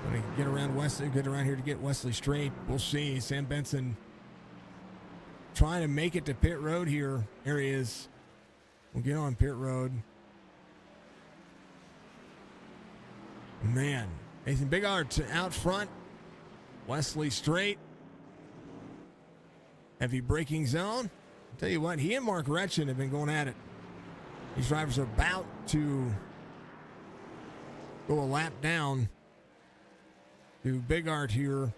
Going to get around here to get Wesley Strait. We'll see. Sam Benson trying to make it to pit road here. There he is. We'll get on pit road. Man. Nathan Bigart out front. Wesley Strait. Heavy braking zone. I'll tell you what, he and Mark Retchin have been going at it. These drivers are about to go a lap down to Bigart here.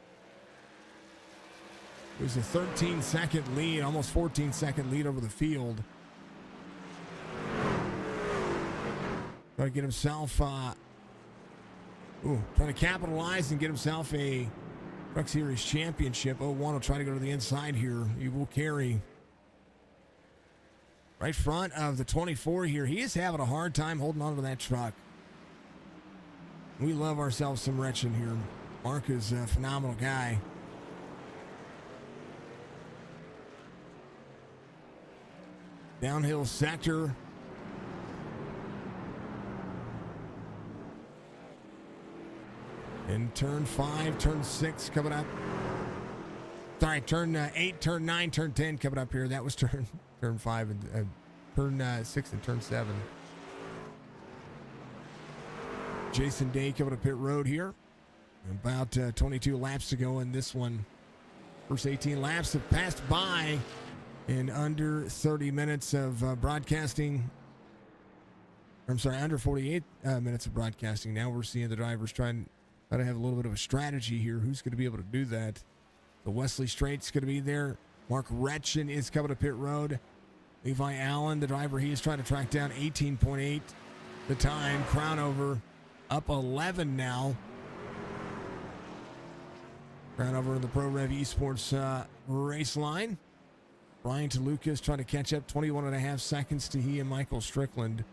It was a 13-second lead, almost 14-second lead over the field. Trying to get himself, trying to capitalize and get himself a Truck Series Championship. 01 will try to go to the inside here. He will carry right front of the 24 here. He is having a hard time holding on to that truck. We love ourselves some Retchin here. Mark is a phenomenal guy. Downhill sector. In turn 5, turn 6 coming up. Sorry, turn 8, turn 9, turn 10 coming up here. That was turn 5 and turn 6 and turn 7. Jason Day coming to pit road here. About 22 laps to go in this one. First 18 laps have passed by in under 30 minutes of broadcasting. I'm sorry, under 48 minutes of broadcasting. Now we're seeing the drivers trying to have a little bit of a strategy here. Who's going to be able to do that? The Wesley Straight's going to be there. Mark Retchin is coming to pit road. Levi Allen, the driver, he is trying to track down 18.8 the time. Crownover up 11 now. Crownover in the Pro Rev Esports race line. Brian DeLucas trying to catch up, 21.5 seconds to he and Michael Strickland.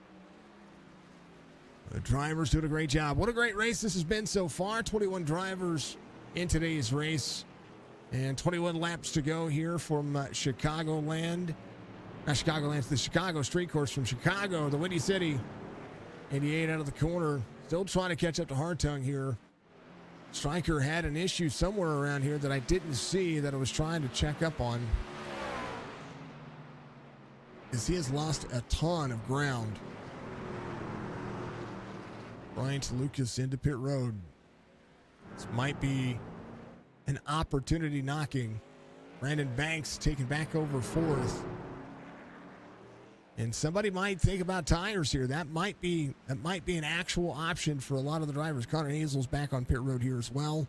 The drivers doing a great job. What a great race this has been so far. 21 drivers in today's race. And 21 laps to go here from Chicagoland. Not Chicagoland, it's the Chicago Street Course from Chicago, the Windy City. 88 out of the corner. Still trying to catch up to Hartung here. Stryker had an issue somewhere around here that I didn't see that I was trying to check up on. As he has lost a ton of ground. Brian Lucas into pit road. This might be an opportunity knocking. Brandon Banks taken back over fourth. And somebody might think about tires here. That might be an actual option for a lot of the drivers. Connor Hazel's back on pit road here as well.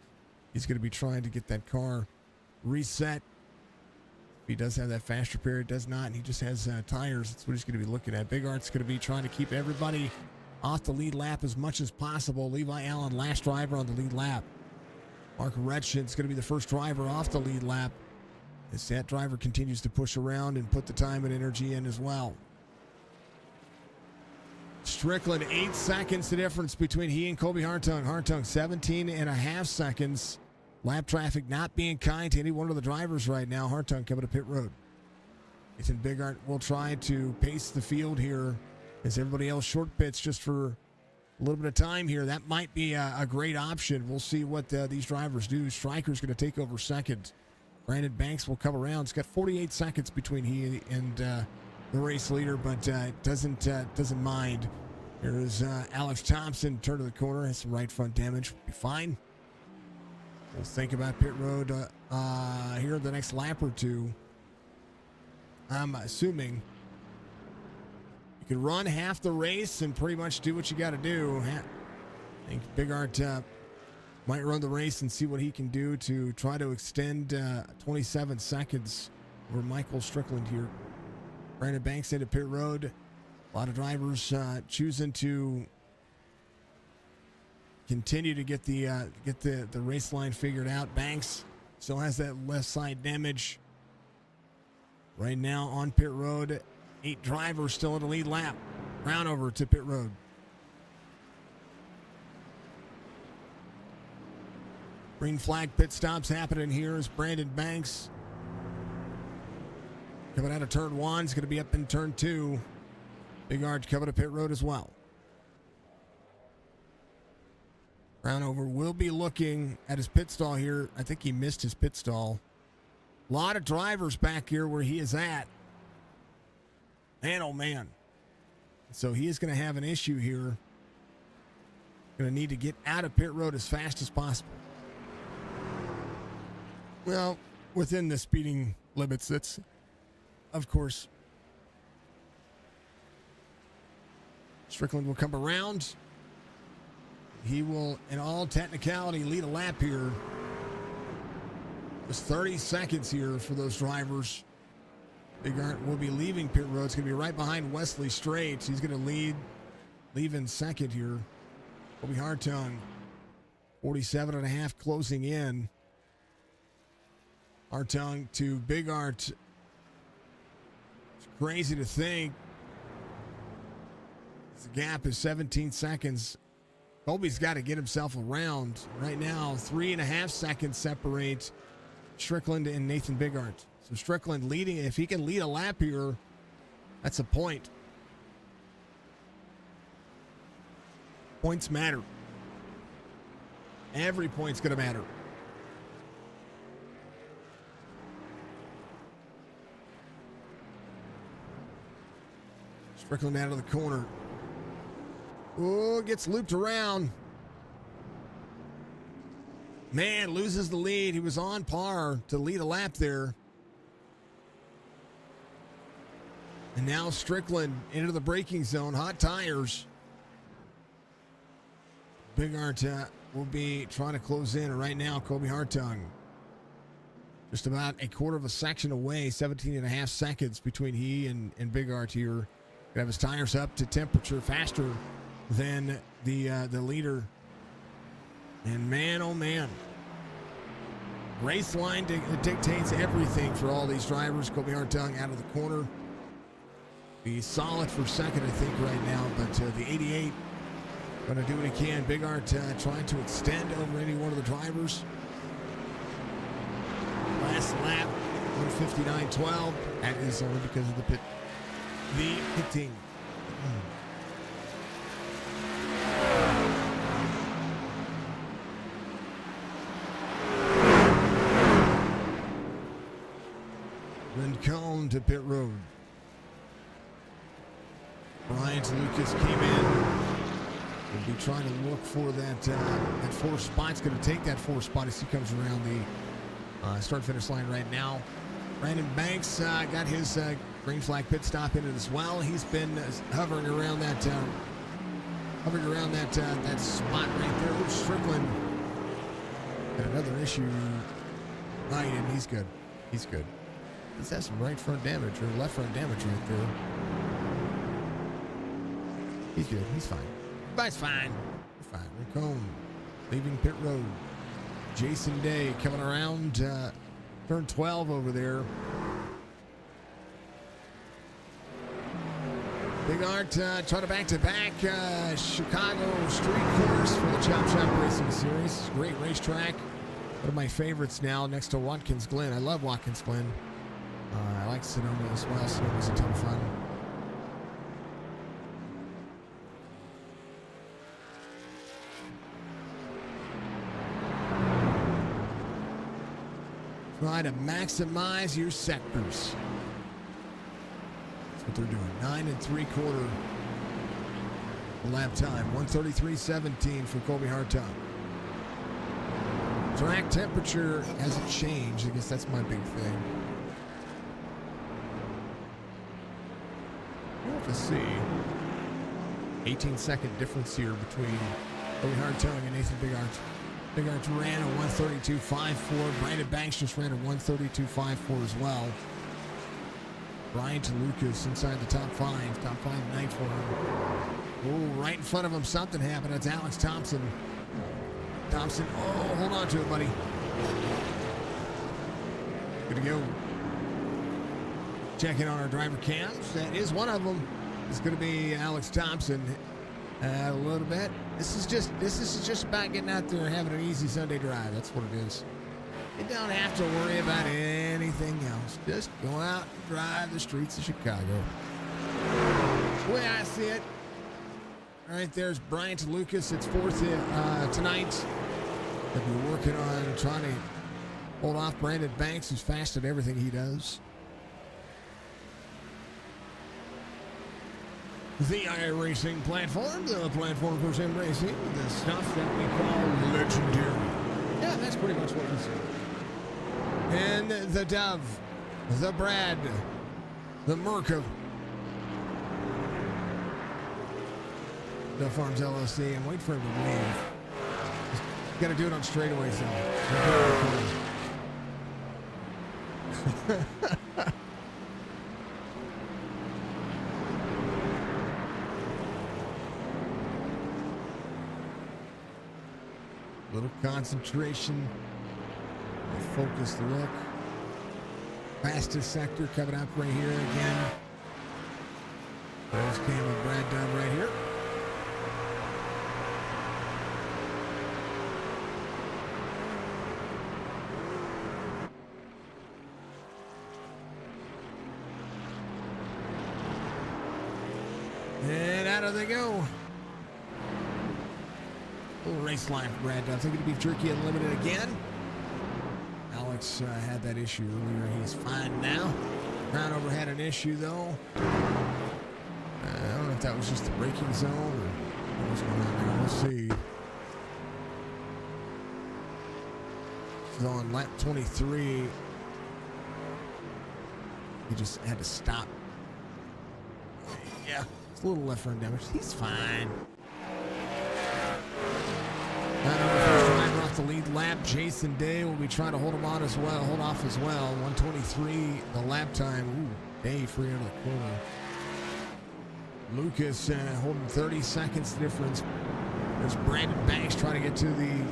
He's going to be trying to get that car reset. If he does have that fast repair, it does not, and he just has tires. That's what he's going to be looking at. Big Art's going to be trying to keep everybody off the lead lap as much as possible. Levi Allen, last driver on the lead lap. Mark Retchin's going to be the first driver off the lead lap as that driver continues to push around and put the time and energy in as well. Strickland, 8 seconds the difference between he and Kobe Hartung. Hartung, 17.5 seconds. Lap traffic not being kind to any one of the drivers right now. Hartung coming to pit road. Nathan Bigart will try to pace the field here as everybody else short pits just for a little bit of time here. That might be a great option. We'll see what these drivers do. Stryker's going to take over second. Brandon Banks will come around. It's got 48 seconds between he and the race leader, but doesn't mind. There's Alex Thompson, turn to the corner, has some right front damage. Will be fine. We'll think about pit road here the next lap or two. I'm assuming you can run half the race and pretty much do what you got to do. I think Big Art might run the race and see what he can do to try to extend 27 seconds over Michael Strickland here. Brandon Banks into pit road. A lot of drivers choosing to continue to get the race line figured out. Banks still has that left side damage. Right now on pit road, 8 drivers still in the lead lap. Brown over to pit road. Green flag pit stops happening here as Brandon Banks coming out of turn 1. Is going to be up in turn 2. Big Arch coming to pit road as well. Brownover will be looking at his pit stall here. I think he missed his pit stall. A lot of drivers back here where he is at. Man, oh man. So he is going to have an issue here. Going to need to get out of pit road as fast as possible. Well, within the speeding limits, that's, of course. Strickland will come around. He will, in all technicality, lead a lap here. Just 30 seconds here for those drivers. Big Art will be leaving pit road. It's going to be right behind Wesley Straits. He's going to leave in second here. Kobe Hartung, 47.5 closing in. Hartung to Big Art. It's crazy to think. The gap is 17 seconds. Kobe's got to get himself around. Right now, 3.5 seconds separate Strickland and Nathan Big Art. So Strickland leading. If he can lead a lap here, that's a point. Points matter. Every point's going to matter. Strickland out of the corner. Oh, gets looped around. Man, loses the lead. He was on par to lead a lap there. And now Strickland into the braking zone. Hot tires. Big Art will be trying to close in. Right now, Kobe Hartung just about a quarter of a section away. 17.5 seconds between he and Big Art here. Gonna have his tires up to temperature faster than the leader. And man, oh man. Race line dictates everything for all these drivers. Kobe Hartung out of the corner. Be solid for second, I think, right now. But the 88 going to do what he can. Big Art trying to extend over any one of the drivers. Last lap, 1:59.12. That is only because of the pitting. Rincon to pit road. Bryant Lucas came in. We'll be trying to look for that fourth spot. It's going to take that fourth spot as he comes around the start-finish line right now. Brandon Banks got his green flag pit stop in it as well. He's been hovering around that that spot right there. Oops, Strickland had another issue. Oh, he didn't. He's good. He's good. He's had some right front damage or left front damage right there. He's good. He's fine. Everybody's fine. We're fine. Rick Home leaving pit road. Jason Day coming around turn 12 over there. Big Art trying to back-to-back Chicago street course for the Chop Shop Racing Series. Great racetrack. One of my favorites now next to Watkins Glen. I love Watkins Glen. I like Sonoma as well. Sonoma's a ton of fun. Try to maximize your sectors. That's what they're doing. 9 3/4 lap time. 1:33.17 for Colby Hartung. Track temperature hasn't changed. I guess that's my big thing. We'll have to see. 18-second difference here between Colby Hartung and Nathan Big Art. Big Art ran a 1:32.54. Brandon Banks just ran a 1:32.54 as well. Brian Lucas inside the top five. Top five night for him. Oh, right in front of him, something happened. That's Alex Thompson. Thompson, oh, hold on to it, buddy. Good to go. Checking on our driver cams. That is one of them. It's going to be Alex Thompson. A little bit. This is just about getting out there and having an easy Sunday drive. That's what it is. You don't have to worry about anything else. Just go out and drive the streets of Chicago. The way I see it. All right, there's Brian Lucas. It's fourth tonight. They'll be working on trying to hold off Brandon Banks, who's fast at everything he does. The iRacing platform, the platform for sim racing, the stuff that we call legendary. Yeah, that's pretty much what it is. And the Dove, the Brad, the Merca, Dove Farms LLC, and wait for him to wave. Got to do it on straightaways though. Little concentration, a focused look. Fastest sector coming up right here again. There's Cam and Brad Dunn right here. And out they go. Little race line for Brad Dunn. Thinking to beef jerky unlimited again. Alex had that issue earlier. He's fine now. Crownover had an issue though. I don't know if that was just the braking zone or what was going on there. We'll see. This is on lap 23. He just had to stop. Yeah, it's a little left front damage. He's fine. Driver off the lead lap. Jason Day will be trying to hold him on as well. Hold off as well. 123 the lap time. Ooh, Day free out of the corner. Lucas holding 30 seconds difference. There's Brandon Banks trying to get to the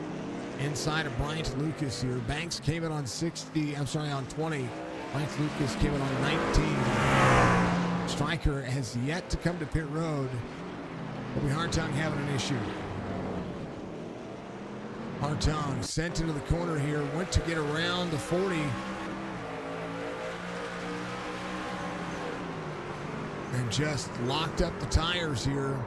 inside of Bryant Lucas here. Banks came in on 20. Bryant Lucas came in on 19. Striker has yet to come to pit road. Colby Hartung having an issue. Hartung sent into the corner here, went to get around the 40. And just locked up the tires here.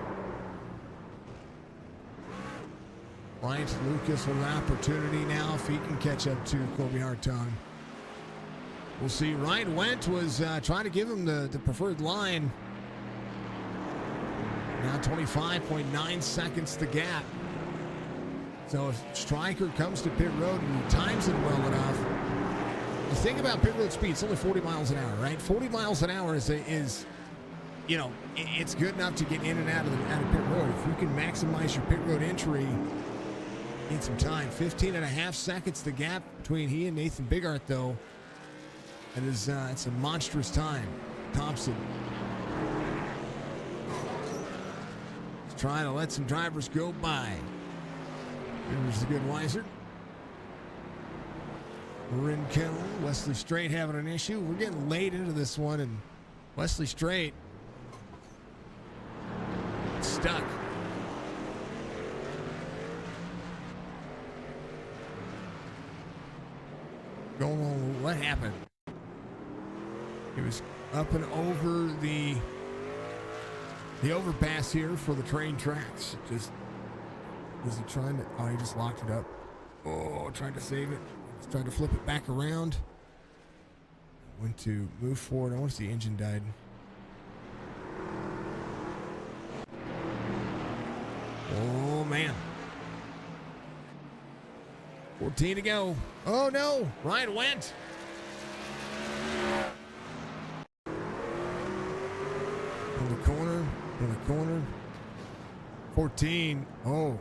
Bryant Lucas with an opportunity now if he can catch up to Colby Hartung. We'll see. Ryan Wendt was trying to give him the preferred line. Now 25.9 seconds the gap. So if Stryker comes to pit road and he times it well enough, you think about pit road speed, it's only 40 miles an hour, right? 40 miles an hour is you know, it's good enough to get in and out of pit road. If you can maximize your pit road entry, need some time. 15 and a half seconds, the gap between he and Nathan Bigart, though. That is, it's a monstrous time. Thompson is trying to let some drivers go by. Here's the good Weiser. Rincon, Wesley Straight having an issue. We're getting late into this one, and Wesley Straight stuck. Going on, what happened? He was up and over the overpass here for the train tracks. Just was he trying to? Oh, he just locked it up. Oh, trying to save it. He's trying to flip it back around. Went to move forward. I want to see the engine died. Oh man. 14 to go. Oh no, Ryan went. In the corner. 14. Oh.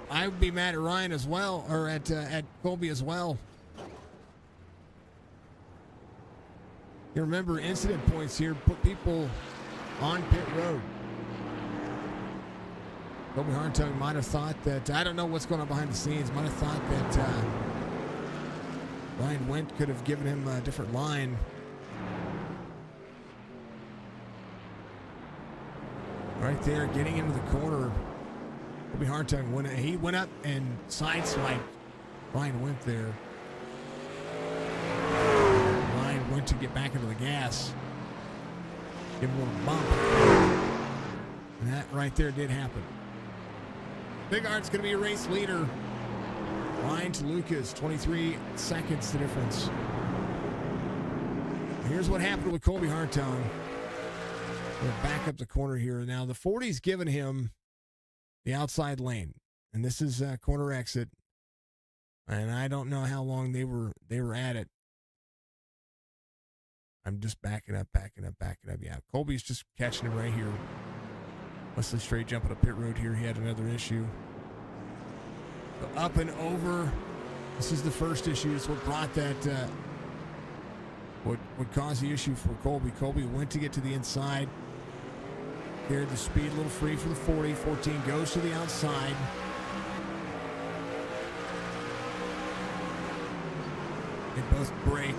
I would be mad at Ryan as well, or at Colby as well. You remember incident points here put people on pit road. Colby Hartung might have thought that, I don't know what's going on behind the scenes, might have thought that Ryan Wendt could have given him a different line. Right there, getting into the corner. Colby Hartung, he went up and sideswiped Ryan Wendt there. Ryan went to get back into the gas. Give him a little bump. And that right there did happen. Big Art's going to be a race leader. Ryan to Lucas, 23 seconds the difference. Here's what happened with Colby Hartung. We'll back up the corner here. Now the 40's given him the outside lane, and this is a corner exit. And I don't know how long they were at it. I'm just backing up. Yeah, Colby's just catching him right here. Wesley Straight jumping up pit road here. He had another issue. So up and over. This is the first issue. It's what brought that, what caused the issue for Colby. Colby went to get to the inside. Carried the speed a little free for the 40. 14 goes to the outside. They both break.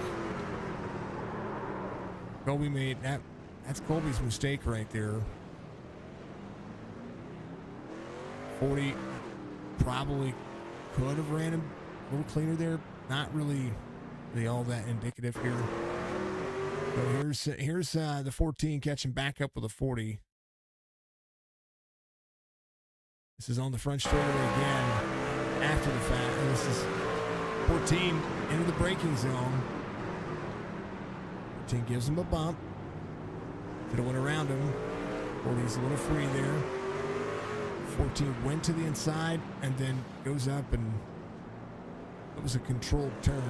Colby made that. That's Colby's mistake right there. 40 probably could have ran him a little cleaner there. Not really all that indicative here. So here's the 14 catching back up with a 40. This is on the front straightaway again after the fact. And this is 14 into the braking zone. 14 gives him a bump. Could have went around him. 40's a little free there. 14 went to the inside and then goes up, and it was a controlled turn.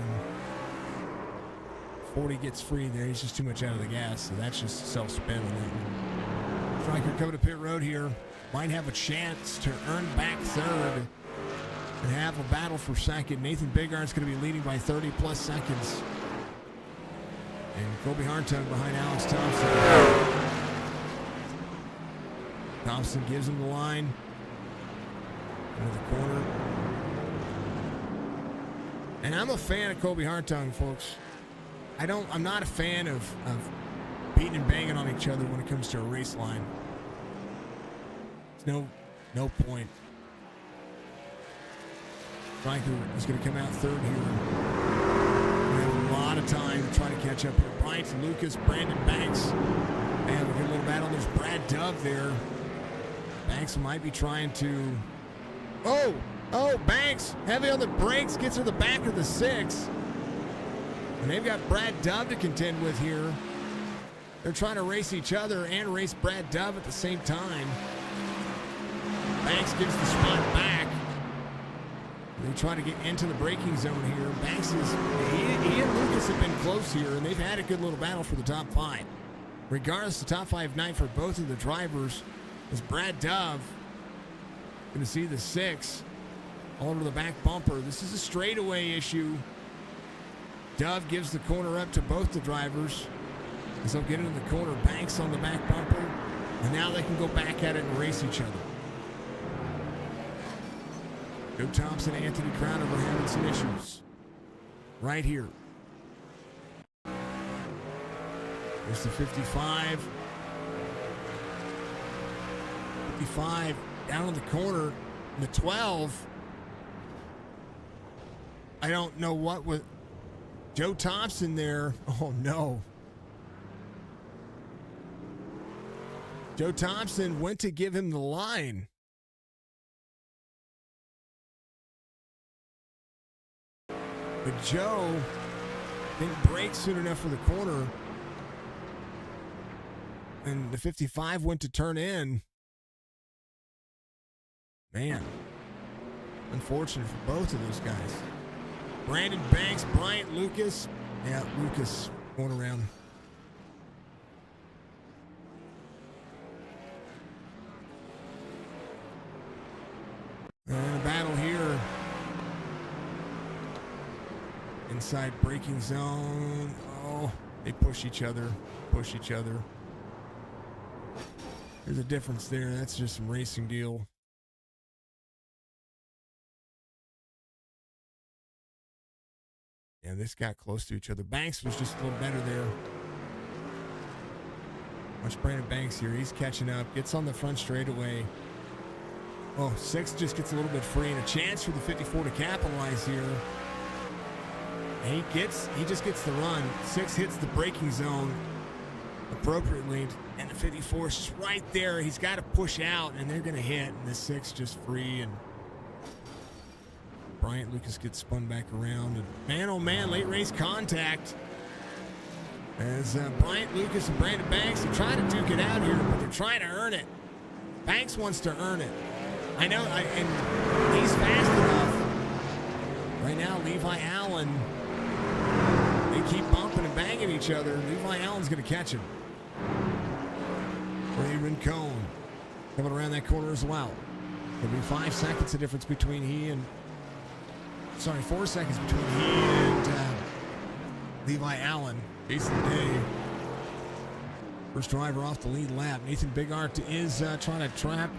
40 gets free there. He's just too much out of the gas, so that's just self-spin on that one. Stryker coming to pit road here. Might have a chance to earn back third and have a battle for second. Nathan Bigart's going to be leading by 30-plus seconds. And Colby Hartung behind Alex Thompson. Thompson gives him the line. Into the corner. And I'm a fan of Colby Hartung, folks. I'm not a fan of beating and banging on each other when it comes to a race line. There's no point. Stryker is going to come out third here. We have a lot of time to try to catch up here. Bryant Lucas, Brandon Banks. They have a good little battle. There's Brad Dove there. Banks might be trying to... Oh, Banks, heavy on the brakes, gets to the back of the 6. And they've got Brad Dove to contend with here. They're trying to race each other and race Brad Dove at the same time. Banks gives the spot back. They try to get into the braking zone here. Banks he and Lucas have been close here, and they've had a good little battle for the top 5. Regardless, the top 5 night for both of the drivers is Brad Dove. Going to see the 6 all over the back bumper. This is a straightaway issue. Dove gives the corner up to both the drivers as they'll get into the corner. Banks on the back bumper, and now they can go back at it and race each other. Joe Thompson and Anthony Crowder were having some issues right here. There's the 55. 55 down in the corner. The 12. I don't know what with Joe Thompson there. Oh, no. Joe Thompson went to give him the line. But Joe didn't brake soon enough for the corner. And the 55 went to turn in. Man. Unfortunate for both of those guys. Brandon Banks, Bryant Lucas. Yeah, Lucas going around. And a battle here. Inside braking zone. Oh, they push each other. Push each other. There's a difference there. That's just some racing deal. Yeah, this got close to each other. Banks was just a little better there. Watch Brandon Banks here. He's catching up. Gets on the front straightaway. Oh, 6 just gets a little bit free. And a chance for the 54 to capitalize here. And he just gets the run. 6 hits the braking zone appropriately. And the 54 is just right there. He's got to push out, and they're going to hit. And the 6 just free. And Bryant Lucas gets spun back around. And man, oh man, late race contact. As Bryant Lucas and Brandon Banks are trying to duke it out here, but they're trying to earn it. Banks wants to earn it. I know, and he's fast enough. Right now, Levi Allen, they keep bumping and banging each other. Levi Allen's going to catch him. Ray Cone coming around that corner as well. There'll be 5 seconds of difference between 4 seconds between he and Levi Allen. Ace of the day. First driver off the lead lap. Nathan Bigart is trying to trap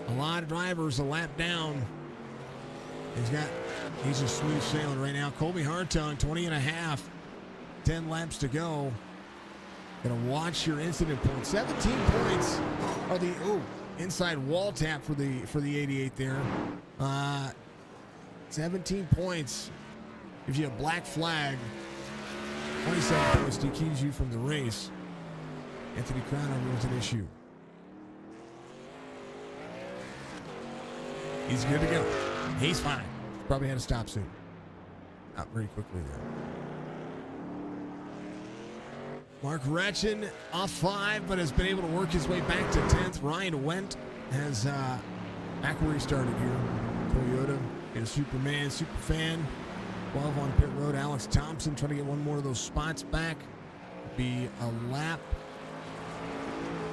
a lot of drivers a lap down. He's just smooth sailing right now. Colby Hartung, 20 and a half. 10 laps to go. Gonna watch your incident points. 17 points are the inside wall tap for the 88 there. 17 points gives you a black flag. 27 points DQs you from the race. Anthony Crowder with an issue. He's good to go. He's fine. Probably had to stop soon. Not very quickly there. Mark Retchen off 5, but has been able to work his way back to 10th. Ryan Wendt has back where he started here. Toyota, a Superman, super fan. 12 on pit road. Alex Thompson trying to get one more of those spots back. Be a lap,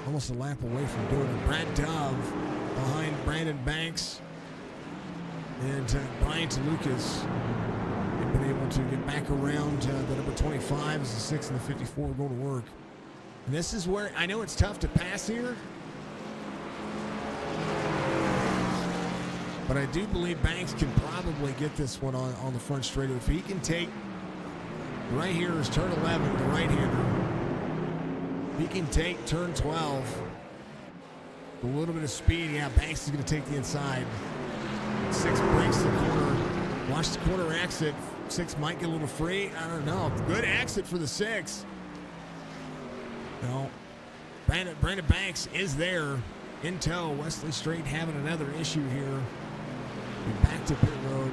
almost a lap away from doing it. Brad Dove behind Brandon Banks and Bryant Lucas. They've been able to get back around the number 25 as the 6 and the 54 go to work. And this is where I know it's tough to pass here, but I do believe Banks can probably get this one on the front straight. If he can take, right here is turn 11, the right-hander. If he can take turn 12, a little bit of speed, yeah, Banks is going to take the inside. 6 breaks the corner. Watch the corner exit. 6 might get a little free. I don't know. Good exit for the 6. No. Brandon Banks is there in tow. Wesley Strait having another issue here. Back to pit road.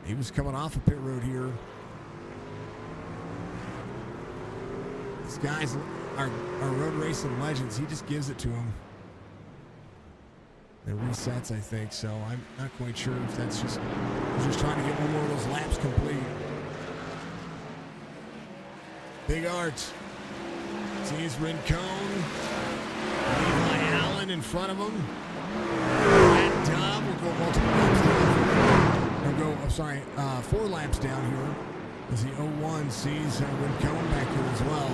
He was coming off of pit road here. These guys are road racing legends. He just gives it to him. It resets, I think, so I'm not quite sure if that's just trying to get one more of those laps complete. Big Art sees Rincon. Levi Allen in front of him. Brad Dubb will go multiple laps down. Or go, 4 laps down here as the 01 sees Rincon back here as well.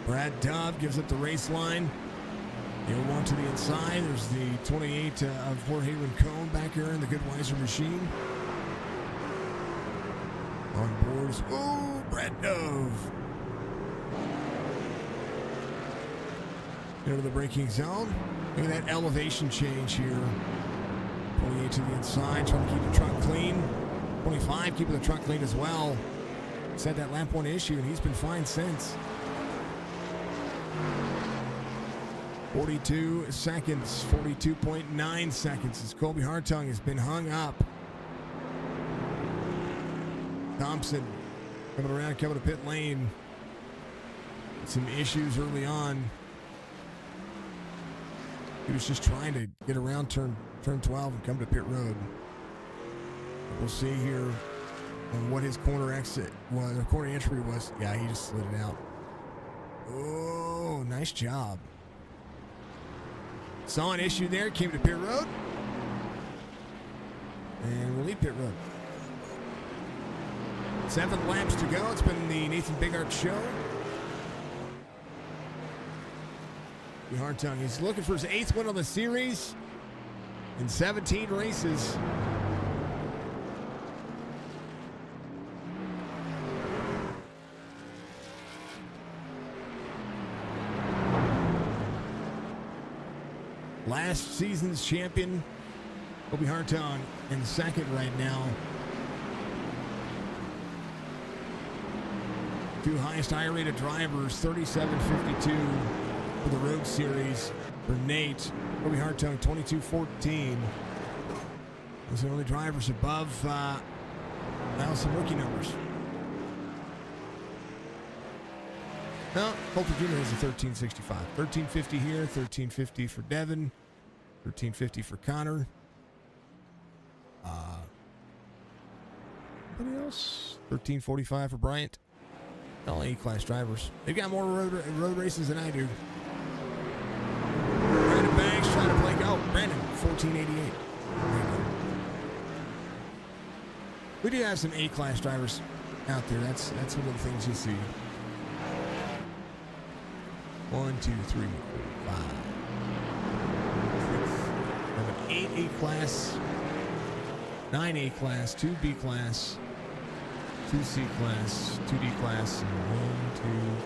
Brad Dubb gives up the race line. The 01 to the inside. There's the 28 of Jorge Rincon back here in the Goodweiser machine. On boards. Oh, Brad Dove. Into the braking zone. Look at that elevation change here. 28 to the inside, trying to keep the truck clean. 25 keeping the truck clean as well. Said that lap 1 issue, and he's been fine since. 42 seconds, 42.9 seconds as Colby Hartung has been hung up. Thompson coming around, coming to pit lane. Some issues early on. He was just trying to get around turn 12 and come to pit road. We'll see here on what his corner exit was, or corner entry was. Yeah, he just slid it out. Oh, nice job. Saw an issue there, came to pit road. And we'll leave pit road. 7 laps to go. It's been the Nathan Bigart show. Hartung, he's looking for his 8th win on the series in 17 races. Last season's champion, Colby Hartung, in second right now. 2 highest I-rated drivers, 37.52 for the Road Series for Nate. Colby Hartung, 22.14. Those are the only drivers above now some rookie numbers. No, Colter Jr. has a 13.65. 13.50 here, 13.50 for Devin, 13.50 for Connor. Anybody else? 13.45 for Bryant. All A-class drivers. They've got more road races than I do. Brandon Banks trying to play go. Brandon, 14.88. We do have some A-class drivers out there. That's one of the things you see. 1, 2, 3, 4, 5, 6, 7, 8 A-class, 9 A-class, 2 B-class, 2 C-class, 2 D-class, and 1, 2,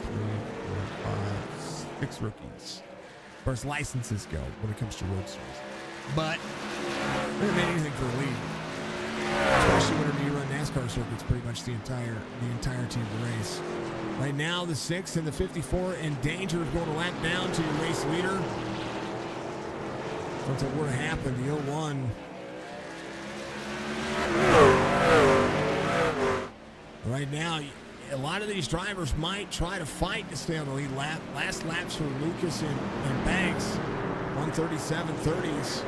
3, 4, 5, 6 rookies. As far as licenses go when it comes to road series. But they haven't made anything for a league. Especially whenever you run NASCAR circuits, pretty much the entirety of the race. Right now, the 6 and the 54 in danger of going a lap down to your race leader. Something were to happen, the 01. Right now, a lot of these drivers might try to fight to stay on the lead lap. Last laps for Lucas and Banks, 137.30s.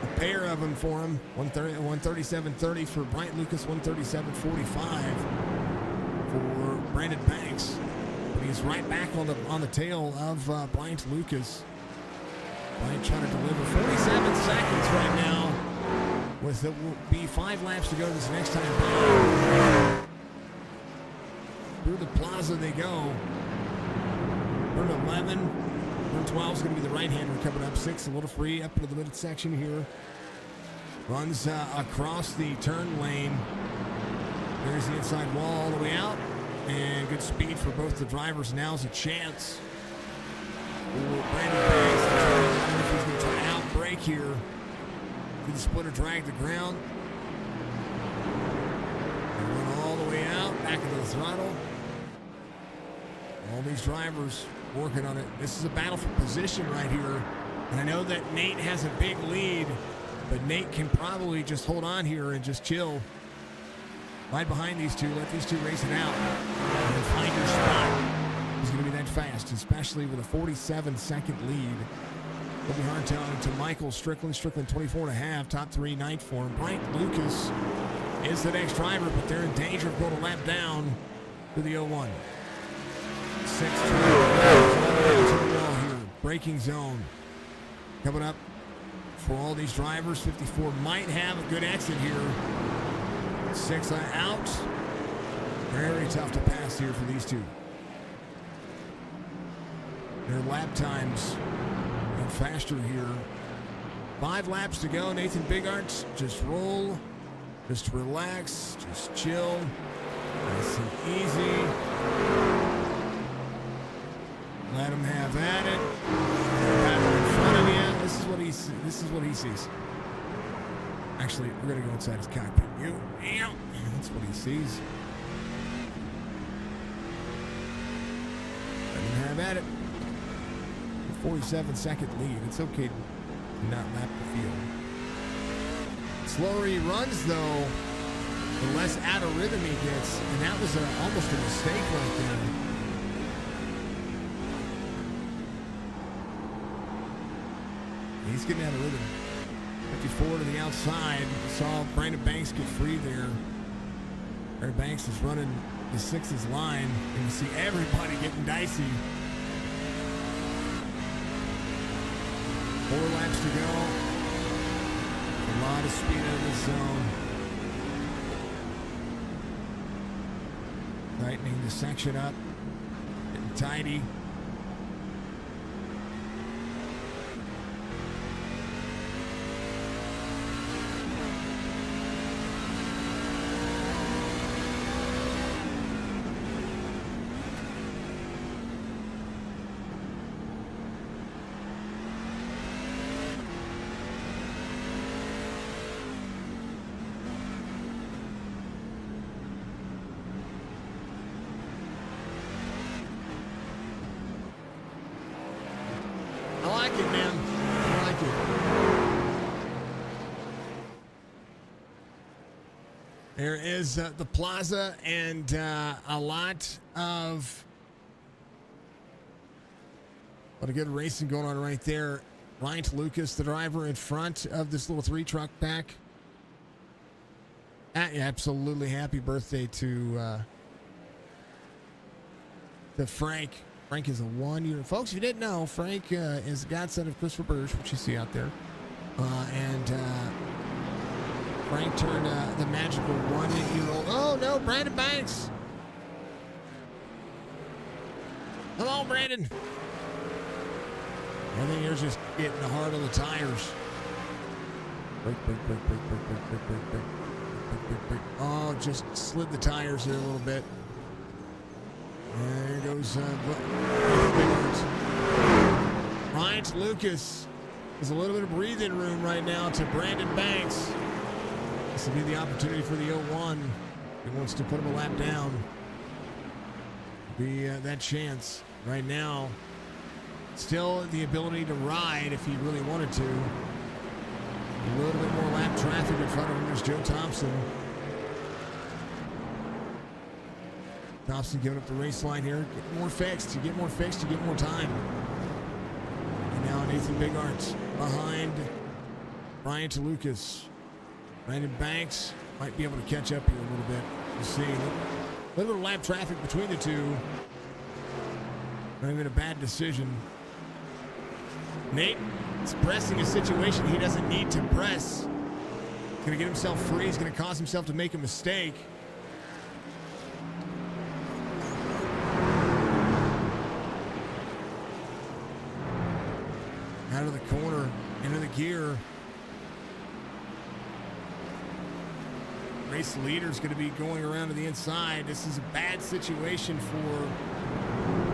A pair of them for him, 137.30 for Bryant Lucas, 137.45 for Brandon Banks. But he's right back on the tail of Bryant Lucas. Bryant trying to deliver 47 seconds right now. With it will be 5 laps to go this next time by. Through the plaza they go. Turn 11. Turn 12 is going to be the right-hander coming up. 6 a little free up into the middle section here. Runs across the turn lane. There's the inside wall all the way out. And good speed for both the drivers. Now's a chance for Brandon Banks. If he's going to try to outbrake here. Did the splitter drag the ground? They run all the way out, back into the throttle. All these drivers working on it. This is a battle for position right here. And I know that Nate has a big lead, but Nate can probably just hold on here and just chill. Right behind these two, let these two race it out. And find your spot. It's going to be that fast, especially with a 47-second lead. It'll be hard telling to Michael Strickland. Strickland 24.5, top 3 night for him. Bryant Lucas is the next driver, but they're in danger of going a lap down to the 01. 6 to the wall here. Braking zone. Coming up for all these drivers. 54 might have a good exit here. 6 out. Very tough to pass here for these two. Their lap times are faster here. 5 laps to go. Nathan Bigarts, just roll, just relax, just chill. Nice and easy. Let him have at it. Got him in front of you. This is what he sees. Actually, we're gonna go inside his cockpit. That's what he sees. Let him have at it. 47-second lead. It's okay to not lap the field. Slower he runs, though, the less out of rhythm he gets, and that was almost a mistake right there. He's getting out of rhythm. 54 to the outside. We saw Brandon Banks get free there. Brandon Banks is running the 6's line, and you see everybody getting dicey. 4 laps to go. A lot of speed out of this zone. Tightening the section up. Getting tidy. There is the plaza and a lot of good racing going on right there. Ryan Lucas, the driver in front of this little 3-truck pack. Absolutely happy birthday to Frank. Frank is a 1-year. Folks, if you didn't know, Frank is the godson of Christopher Burge, which you see out there. Frank turned the magical 1-year-old. Oh, no, Brandon Banks. Hello, Brandon. I think you're just getting the heart of the tires. Brake. Oh, just slid the tires there a little bit. There goes Ryan Lucas. There's a little bit of breathing room right now to Brandon Banks. This will be the opportunity for the 01. He wants to put him a lap down. Be that chance right now. Still the ability to ride if he really wanted to. A little bit more lap traffic in front of him. There's Joe Thompson. Thompson giving up the race line here. Get more fixed. You get more fixed, you get more time. And now Nathan Bigarts behind Brian Lucas. Brandon Banks might be able to catch up here a little bit. We'll see. A little bit of lap traffic between the two. Not even a bad decision. Nate is pressing a situation he doesn't need to press. He's going to get himself free. He's going to cause himself to make a mistake. Out of the corner, into the gear. Race leader is going to be going around to the inside. This is a bad situation for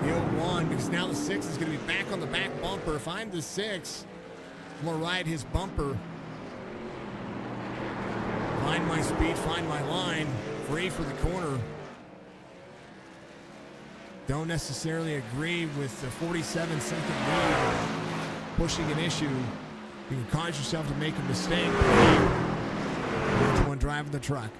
the 01 because now the 6 is going to be back on the back bumper. If I'm the 6, I'm going to ride his bumper. Find my speed, find my line. Free for the corner. Don't necessarily agree with the 47-second lead. Pushing an issue. You can cause yourself to make a mistake. That's one driving the truck.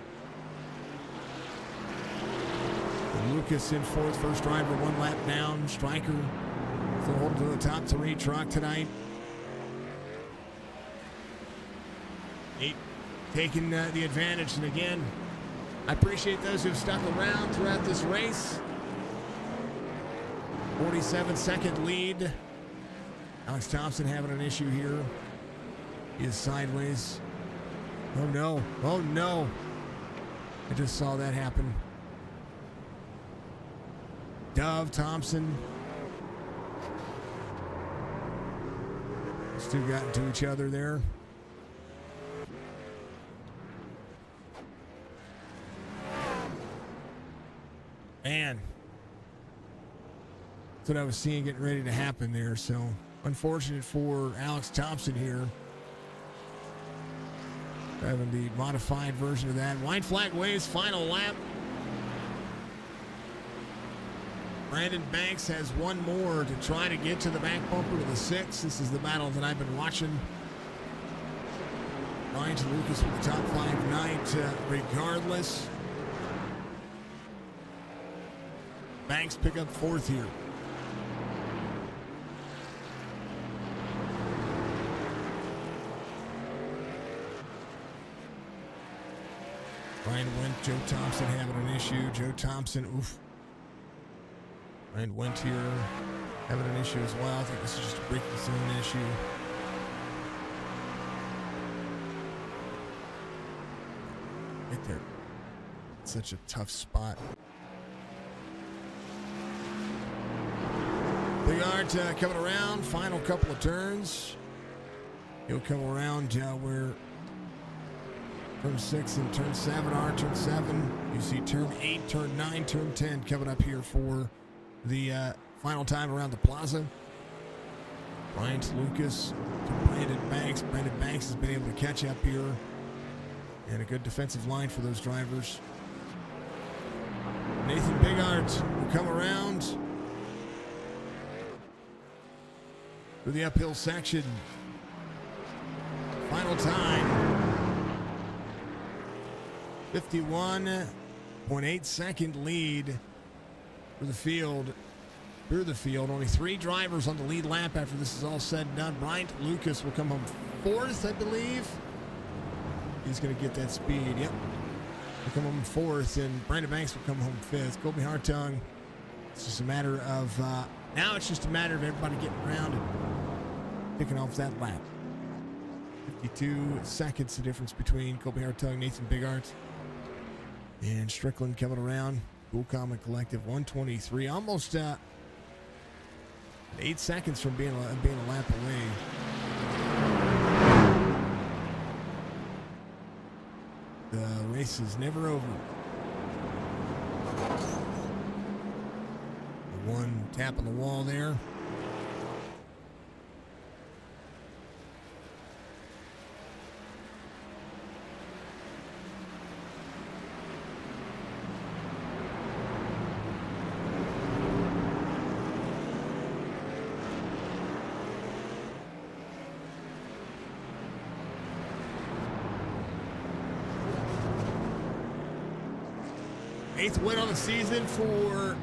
Lucas in fourth, first driver, 1 lap down. Stryker still holding to the top 3 truck tonight. 8 taking the advantage. And again, I appreciate those who've stuck around throughout this race. 47-second lead. Alex Thompson having an issue here. He is sideways. Oh no. Oh no. I just saw that happen. Dove, Thompson. Still got into each other there. Man. That's what I was seeing getting ready to happen there. So unfortunate for Alex Thompson here. Driving the modified version of that. White flag waves, final lap. Brandon Banks has one more to try to get to the back bumper to the 6. This is the battle that I've been watching. Ryan Lucas with the top 5 night regardless. Banks pick up 4th here. Ryan Went, Joe Thompson having an issue. Joe Thompson, oof. Ryan Went here having an issue as well. I think this is just a braking zone issue. Right there. It's such a tough spot. Bigart coming around, final couple of turns. He'll come around where turn 6 and turn 7 are. Turn 7, you see turn 8, turn 9, turn 10 coming up here for the final time around the plaza. Bryant Lucas to Brandon Banks. Brandon Banks has been able to catch up here. And a good defensive line for those drivers. Nathan Bigart will come around through the uphill section. Final time. 51.8 second lead for the field. Through the field, only 3 drivers on the lead lap after this is all said and done. Bryant Lucas will come home 4th, I believe. He's going to get that speed. Yep. He'll come home 4th, and Brandon Banks will come home 5th. Colby Hartung. It's just a matter of now. It's just a matter of everybody getting around and picking off that lap. 52 seconds the difference between Colby Hartung, Nathan Bigart, and Strickland coming around. Cool Comic Collective 123, almost 8 seconds from being a lap away. The race is never over. One tap on the wall there. Eighth win on the season for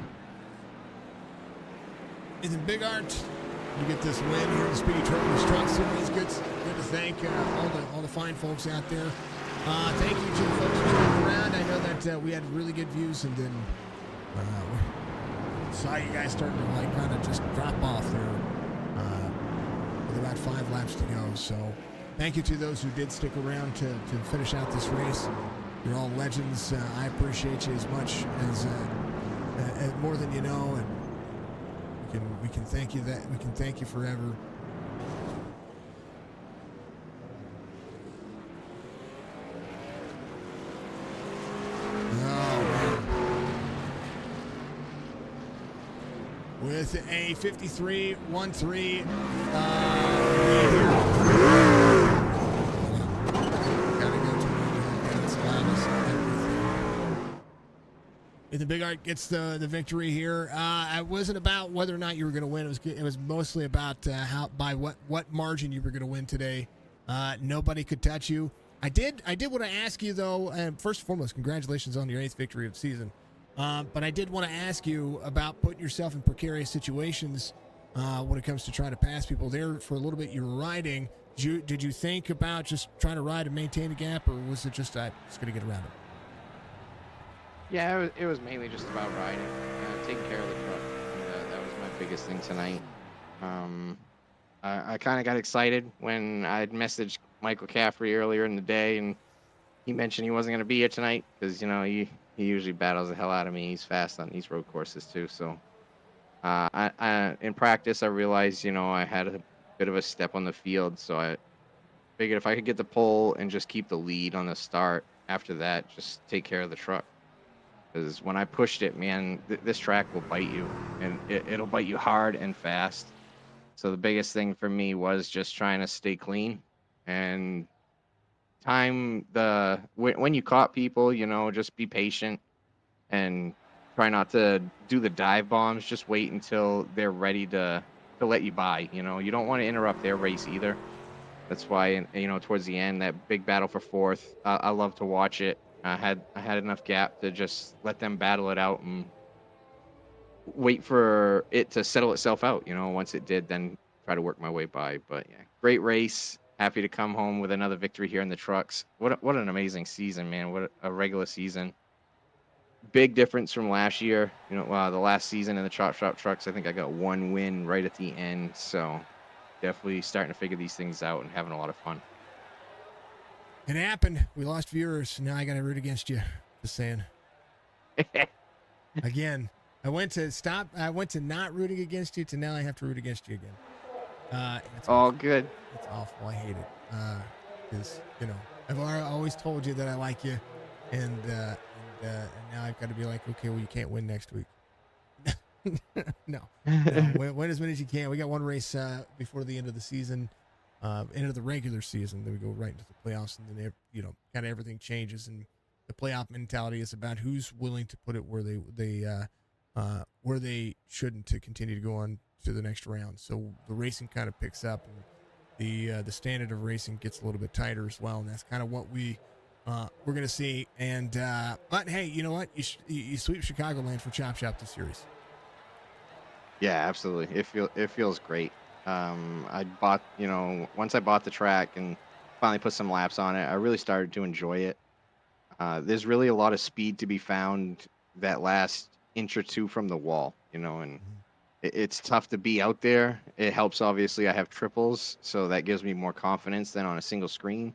Nathan Bigart. You get this win here in the Speedy Trophy Truck Series. Good to thank all the fine folks out there. Thank you to the folks who stuck around. I know that we had really good views, and then saw you guys starting to kind of just drop off there with about 5 laps to go. So thank you to those who did stick around to finish out this race. You're all legends. I appreciate you as much as more than you know, and we can thank you that we can thank you forever. Oh man! With a 53.13. Nathan Bigart gets the victory here. It wasn't about whether or not you were going to win. It was mostly about by what margin you were going to win today. Nobody could touch you. I did want to ask you though. First and foremost, congratulations on your 8th victory of the season. But I did want to ask you about putting yourself in precarious situations when it comes to trying to pass people. There for a little bit, you were riding. Did you think about just trying to ride and maintain the gap, or was it just just going to get around it? Yeah, it was mainly just about riding, taking care of the truck. That was my biggest thing tonight. Um, I kind of got excited when I had messaged Michael Caffrey earlier in the day, and he mentioned he wasn't going to be here tonight because he usually battles the hell out of me. He's fast on these road courses too. So I in practice I realized I had a bit of a step on the field, so I figured if I could get the pole and just keep the lead on the start, after that just take care of the truck. Because when I pushed it, man, this track will bite you, and it'll bite you hard and fast. So the biggest thing for me was just trying to stay clean and when you caught people, just be patient and try not to do the dive bombs. Just wait until they're ready to let you by. You don't want to interrupt their race either. That's why, towards the end, that big battle for fourth, I love to watch it. I had enough gap to just let them battle it out and wait for it to settle itself out. Once it did, then try to work my way by. But yeah, great race. Happy to come home with another victory here in the trucks. What an amazing season, man! What a regular season. Big difference from last year. The last season in the Chop Shop trucks, I think I got one win right at the end. So definitely starting to figure these things out and having a lot of fun. It happened. We lost viewers. Now I got to root against you. Just saying. Again, I went to not rooting against you to now I have to root against you again. It's All awful. good. It's awful. I hate it. Because, I've always told you that I like you. And now I've got to be like, okay, well, you can't win next week. No. Win as many as you can. We got one race before the end of the season. End of the regular season, then we go right into the playoffs, and then kind of everything changes, and the playoff mentality is about who's willing to put it where they shouldn't to continue to go on to the next round. So the racing kind of picks up, and the standard of racing gets a little bit tighter as well, and that's kind of what we're going to see. And but hey, you know what? You sweep Chicagoland for Chop Shop this series. Yeah, absolutely. It feels great. I bought, once I bought the track and finally put some laps on it, I really started to enjoy it. There's really a lot of speed to be found that last inch or two from the wall, and it's tough to be out there. It helps, obviously, I have triples, so that gives me more confidence than on a single screen.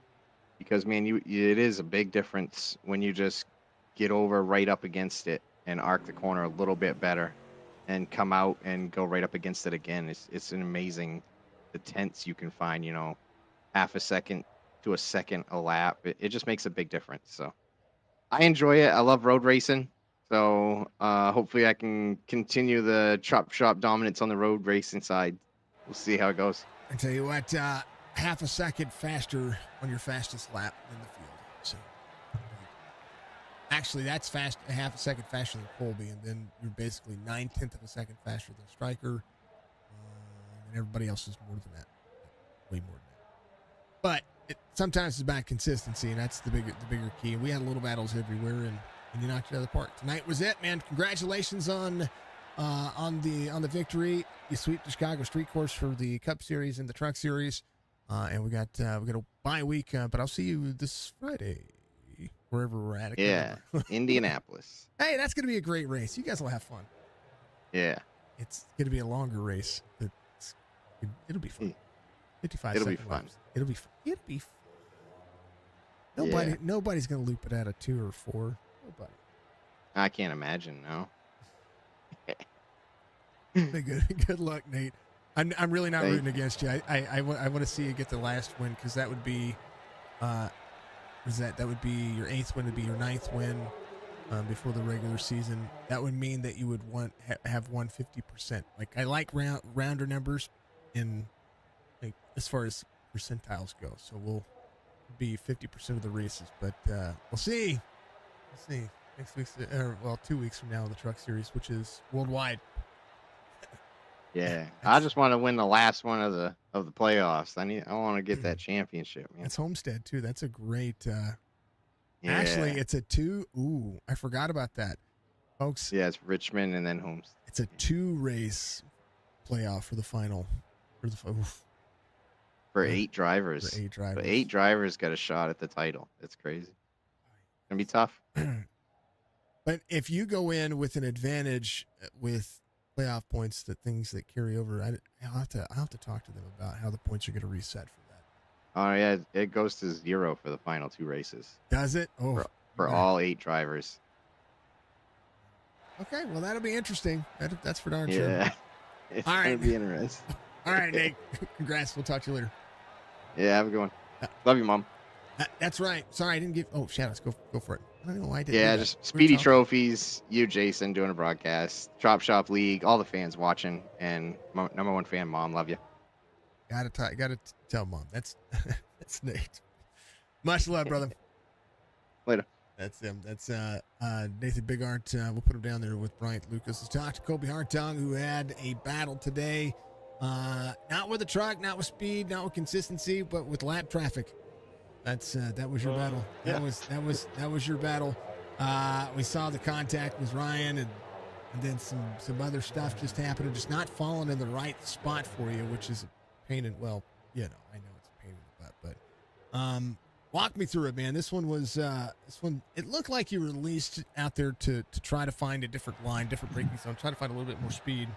Because, man, it is a big difference when you just get over right up against it and arc the corner a little bit better and come out and go right up against it again. It's an amazing the tenths you can find, half a second to a second a lap. It just makes a big difference. So I enjoy it. I love road racing. So hopefully I can continue the Chop Shop dominance on the road racing side. We'll see how it goes. I tell you what, half a second faster on your fastest lap than the field. So actually, that's fast, a half a second faster than Colby, and then you're basically 9/10 of a second faster than Stryker, and everybody else is more than that, way more than that. But sometimes it's about consistency, and that's the bigger key. We had little battles everywhere, and you knocked it out of the park. Tonight was it, man. Congratulations on the victory. You sweep the Chicago Street Course for the Cup Series and the Truck Series, and we got a bye week. But I'll see you this Friday, wherever we're at. Yeah, Indianapolis. Hey, that's going to be a great race. You guys will have fun. Yeah, it's going to be a longer race. It'll be fun. 55. It'll be fun. Laps. It'll be fun. Nobody's going to loop it out of 2 or 4. Nobody. I can't imagine. No. Good luck, Nate. I'm really not rooting against you. I want to see you get the last win, because that would be that would be your 8th win, to be your 9th win before the regular season. That would mean that you would have won 50%. Like, I like rounder numbers in, like, as far as percentiles go. So we'll be 50% of the races, but we'll see. Next week's 2 weeks from now in the Truck Series, which is worldwide. Yeah, I just want to win the last one of the playoffs. I want to get that championship, man. It's Homestead too. That's a great. Yeah. Actually, it's a 2. Ooh, I forgot about that. folks. Yeah, it's Richmond and then Holmes. It's a 2-race playoff for the final. For Yeah, 8 drivers. for 8 So drivers. 8 drivers got a shot at the title. It's crazy. It's gonna be tough. But if you go in with an advantage with playoff points, that things that carry over, I'll have to talk to them about how the points are going to reset for that. Oh yeah, it goes to 0 for the final 2 races. Does it? Oh, For all 8 drivers. Okay, well that'll be interesting. That's for darn sure. Yeah. It's All gonna right. be interesting. All right, Nate. Congrats. We'll talk to you later. Yeah, have a good one. Love you, Mom. That's right. Sorry, I didn't give. Oh, Shadows, go for it. I don't know why I didn't. Yeah, do that. just We were Speedy talking. Trophies, you, Jason, doing a broadcast, Chop Shop League, all the fans watching, and my number 1 fan, Mom. Love you. Gotta tell Mom. That's that's Nate. Much love, brother. Later. That's him. That's Nathan Bigart. We'll put him down there with Bryant Lucas. Let's talk to Kobe Hartung, who had a battle today. Not with the truck, not with speed, not with consistency, but with lap traffic. That was your battle. Yeah. That was your battle. We saw the contact with Ryan, and then some other stuff just happened, and just not falling in the right spot for you, which is a pain in. Well, I know it's a pain in the butt, but walk me through it, man. This one it looked like you were released out there to try to find a different line, different braking zone, try to find a little bit more speed.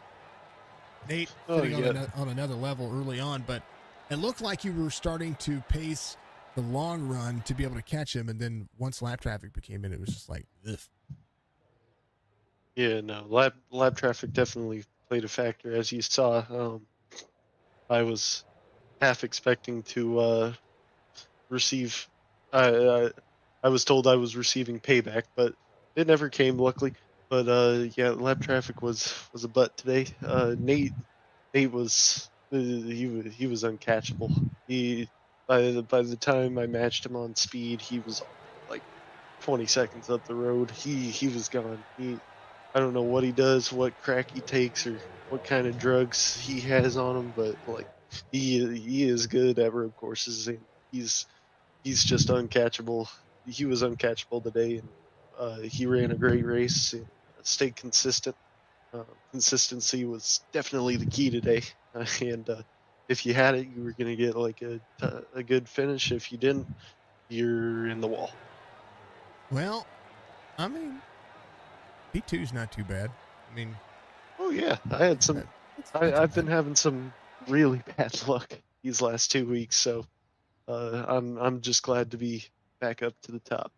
Nate sitting on another level early on, but it looked like you were starting to pace the long run to be able to catch him, and then once lap traffic became in, it was just like, ugh. Yeah, no, lap traffic definitely played a factor, as you saw. I was half expecting to receive. I was told I was receiving payback, but it never came, luckily. But yeah, lap traffic was a butt today. Nate was he was uncatchable. By the time I matched him on speed, he was like 20 seconds up the road. He was gone. I don't know what he does, what crack he takes, or what kind of drugs he has on him, but like he is good at road courses, and he's just uncatchable. He was uncatchable today, and he ran a great race and stayed consistent. Consistency was definitely the key today, and if you had it, you were going to get like a good finish. If you didn't, you're in the wall. Well, I mean, P2's not too bad. I mean, oh yeah, I had some. I've been having some really bad luck these last 2 weeks, so I'm just glad to be back up to the top.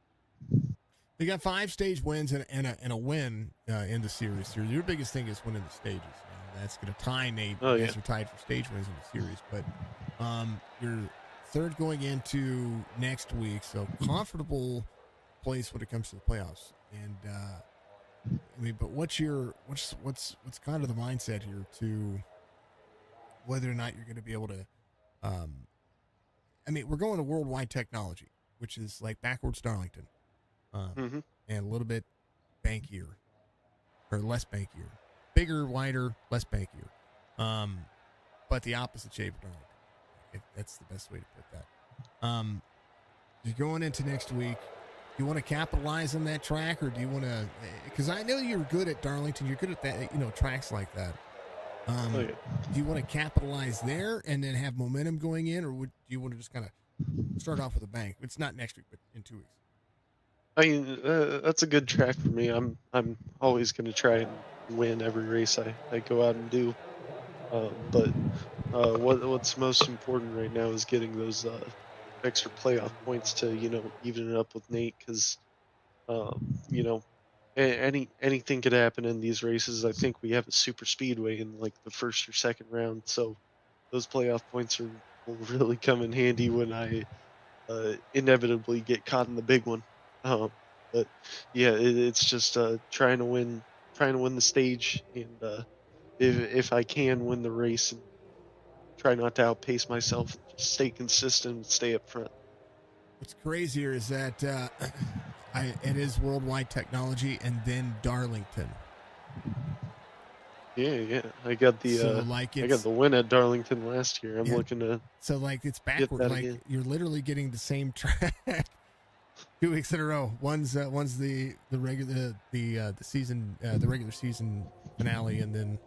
you got 5 stage wins and a win in the series. Your biggest thing is winning the stages. That's going to tie Nate. Oh, You yeah. guys are tied for stage wins in the series, but you're third going into next week, so comfortable place when it comes to the playoffs. And I mean, but what's kind of the mindset here to whether or not you're going to be able to? I mean, we're going to worldwide technology, which is like backwards Darlington, Mm-hmm. and a little bit bankier or less bankier, bigger, wider, less bankier, but the opposite shape of Darlington. That's the best way to put that. You're going into next week. Do you want to capitalize on that track, or do you want to? Because I know you're good at Darlington. You're good at that, tracks like that. Oh, yeah. Do you want to capitalize there and then have momentum going in, or do you want to just kind of start off with a bang? It's not next week, but in 2 weeks. I mean, that's a good track for me. I'm always going to try and win every race I go out and do. But what's most important right now is getting those extra playoff points to even it up with Nate, because anything could happen in these races. I think we have a super speedway in like the first or second round, so those playoff points will really come in handy when I inevitably get caught in the big one. But yeah, it's just trying to win the stage, and if I can win the race, and try not to outpace myself, just stay consistent and stay up front. What's crazier is that it is worldwide technology and then Darlington. Yeah. I got the I got the win at Darlington last year. I'm looking to So like it's backward. that Like again. you're literally getting the same track 2 weeks in a row. One's the regular regular season finale, and then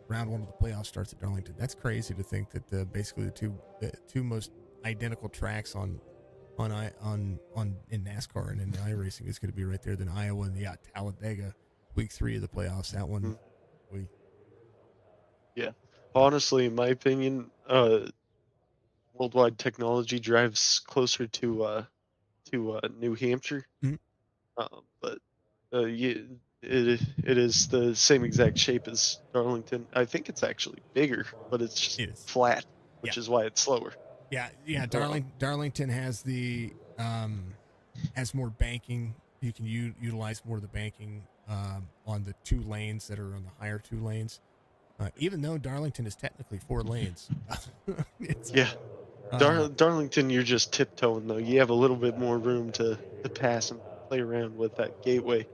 round one of the playoffs starts at Darlington. That's crazy to think that basically the two most identical tracks on in NASCAR and in iRacing is going to be right there. Then Iowa and Talladega, week 3 of the playoffs. That one, Yeah. Honestly, in my opinion, Worldwide Technology drives closer to New Hampshire. Mhm. But yeah, it is the same exact shape as Darlington. I think it's actually bigger, but it's just It is. flat, Yeah. which is why it's slower. Yeah. Darlington has has more banking. You can utilize more of the banking on the 2 lanes that are on the higher 2 lanes. Even though Darlington is technically 4 lanes. Yeah. Darlington, you're just tiptoeing though. You have a little bit more room to pass and play around with that gateway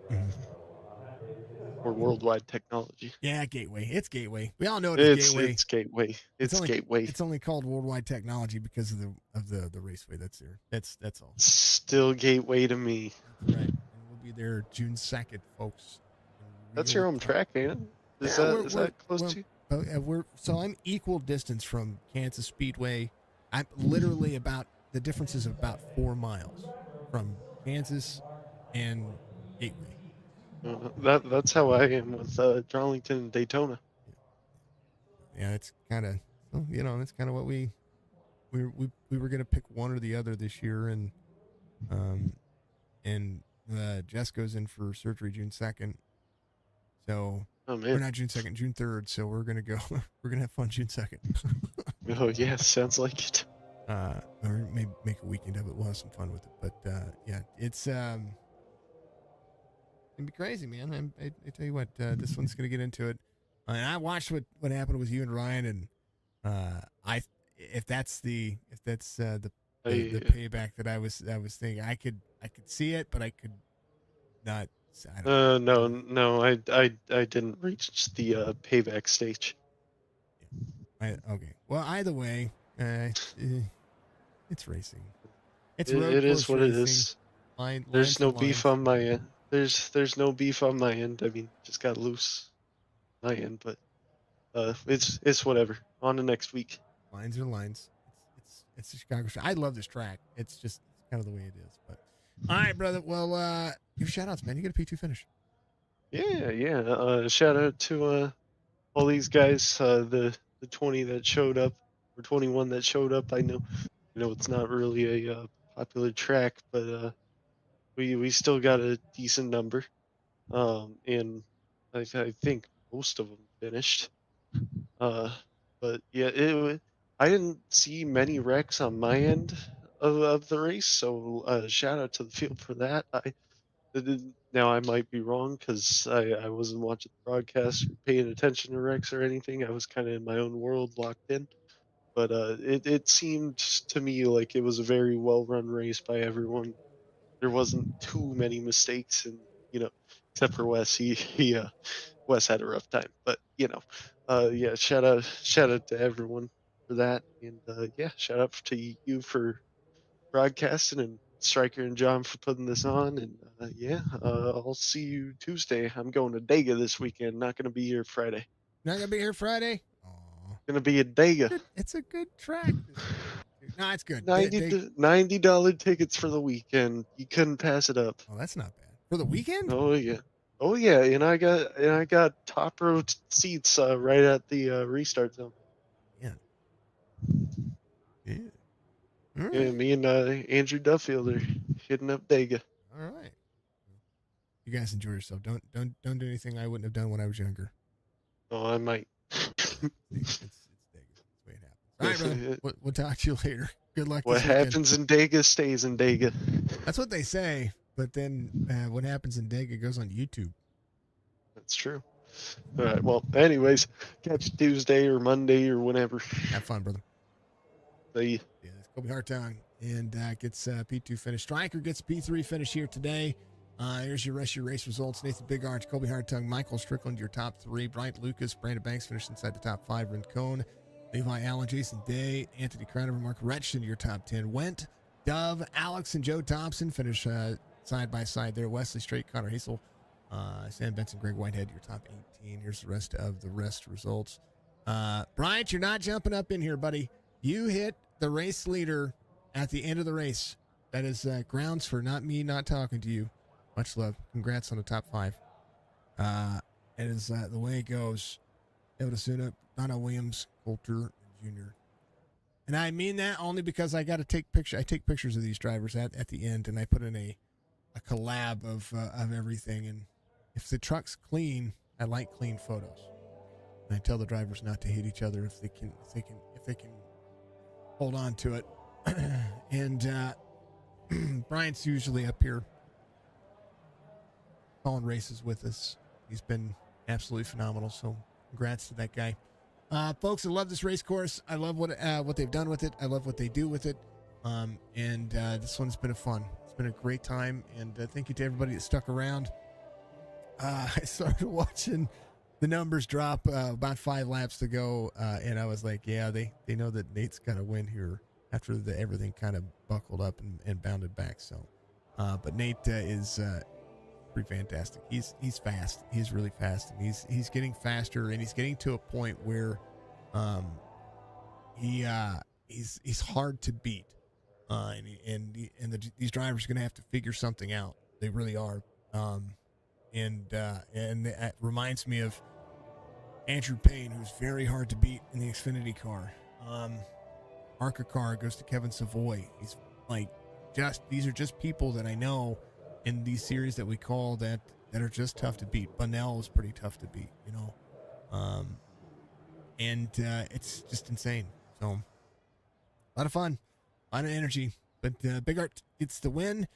or Worldwide Technology. Yeah, Gateway. It's Gateway. We all know it's Gateway. It's Gateway. It's only, Gateway. It's only called Worldwide Technology because of the raceway that's there. That's all. Still Gateway to me. That's right. And we'll be there June 2nd, folks. That's your home track, ain't it? Is that close to? So I'm equal distance from Kansas Speedway. I'm literally the difference is about 4 miles from Kansas and Gateway. That's how I am with Darlington and Daytona. Yeah, it's kind of that's kind of what we were gonna pick one or the other this year, and Jess goes in for surgery June 2nd. So we're not June 2nd, June 3rd. So we're gonna go. We're gonna have fun June 2nd. Oh yeah, sounds like it. Or maybe make a weekend of it. We'll have some fun with it. But yeah, it's it'd be crazy, man. I tell you what, this one's gonna get into it. And I watched what happened with you and Ryan, and if that's the payback that I was thinking, I could see it, but I could not. No, I didn't reach the payback stage. Okay. Well, either way, it's racing. It is what racing. It is. There's no beef on my end. There's no beef on my end. I mean, just got loose my end, but it's whatever. On to next week. Lines are lines. It's the Chicago show. I love this track. It's just kind of the way it is. But all right, brother. Well, your shout outs, man. You get a P2 finish. Yeah. Shout out to all these guys. The 20 that showed up, or 21 that showed up. I know it's not really a popular track, but we still got a decent number. And I think most of them finished. But yeah, I didn't see many wrecks on my end of the race, so shout out to the field for that. Now I might be wrong because I wasn't watching the broadcast or paying attention to wrecks or anything. I was kind of in my own world, locked in. But it seemed to me like it was a very well run race by everyone. There wasn't too many mistakes, and except for Wes, Wes had a rough time. But yeah, shout out to everyone for that, and yeah, shout out to you for broadcasting, and Stryker and John for putting this on, and yeah, I'll see you Tuesday. I'm going to Dega this weekend. Not going to be here Friday. Not gonna be here Friday. Going to be at Dega. It's a good track. No, it's good. $90 tickets for the weekend. You couldn't pass it up. Oh, that's not bad for the weekend. Oh yeah, and I got top row seats right at the restart zone. Yeah. Right. Yeah, me and Andrew Duffield are hitting up Dega. All right. You guys enjoy yourself. Don't do anything I wouldn't have done when I was younger. Oh, I might. It's Dega. That's the way it happens. All right, brother. We'll talk to you later. Good luck. What happens in Dega stays in Dega. That's what they say. But then what happens in Dega goes on YouTube. That's true. All right. Well, anyways, catch you Tuesday or Monday or whenever. Have fun, brother. See you. Yeah, that's Kobe Hartung, and gets P2 finish. Stryker gets P3 finish here today. Here's your rest of your race results. Nathan Big Arch, Kobe Hartung, Michael Strickland, your top 3. Bryant Lucas, Brandon Banks finished inside the top 5. Rincon, Levi Allen, Jason Day, Anthony Crowder, Mark Retchin, your top 10. Went Dove, Alex, and Joe Thompson finish side by side there. Wesley Straight, Connor Hazel, Sam Benson, Greg Whitehead, your top 18. Here's the rest of the results. Bryant, you're not jumping up in here, buddy. You hit the race leader at the end of the race. That is grounds for me not talking to you. Much love. Congrats on the top 5. It is the way it goes. Evadasuna, Donna Williams, Coulter, Jr. And I mean that only because I got to take pictures. I take pictures of these drivers at the end, and I put in a collab of everything. And if the truck's clean, I like clean photos. And I tell the drivers not to hit each other if they can hold on to it. And Brian's usually up here calling races with us. He's been absolutely phenomenal. So congrats to that guy. Folks, I love this race course. I love what they've done with it. I love what they do with it. And this one's been fun. It's been a great time. And thank you to everybody that stuck around. I started watching the numbers drop about 5 laps to go. And I was like, yeah, they know that Nate's got to win here after everything kind of buckled up and bounded back. So, but Nate is pretty fantastic. He's fast. He's really fast, and he's getting faster, and he's getting to a point where he's hard to beat. These drivers are going to have to figure something out. They really are. And it reminds me of Andrew Payne, who's very hard to beat in the Xfinity car. Arca car goes to Kevin Savoy. He's like, these are just people that I know in these series that we call that are just tough to beat. Bunnell is pretty tough to beat, you know. And it's just insane. So a lot of fun, a lot of energy. But Big Art gets the win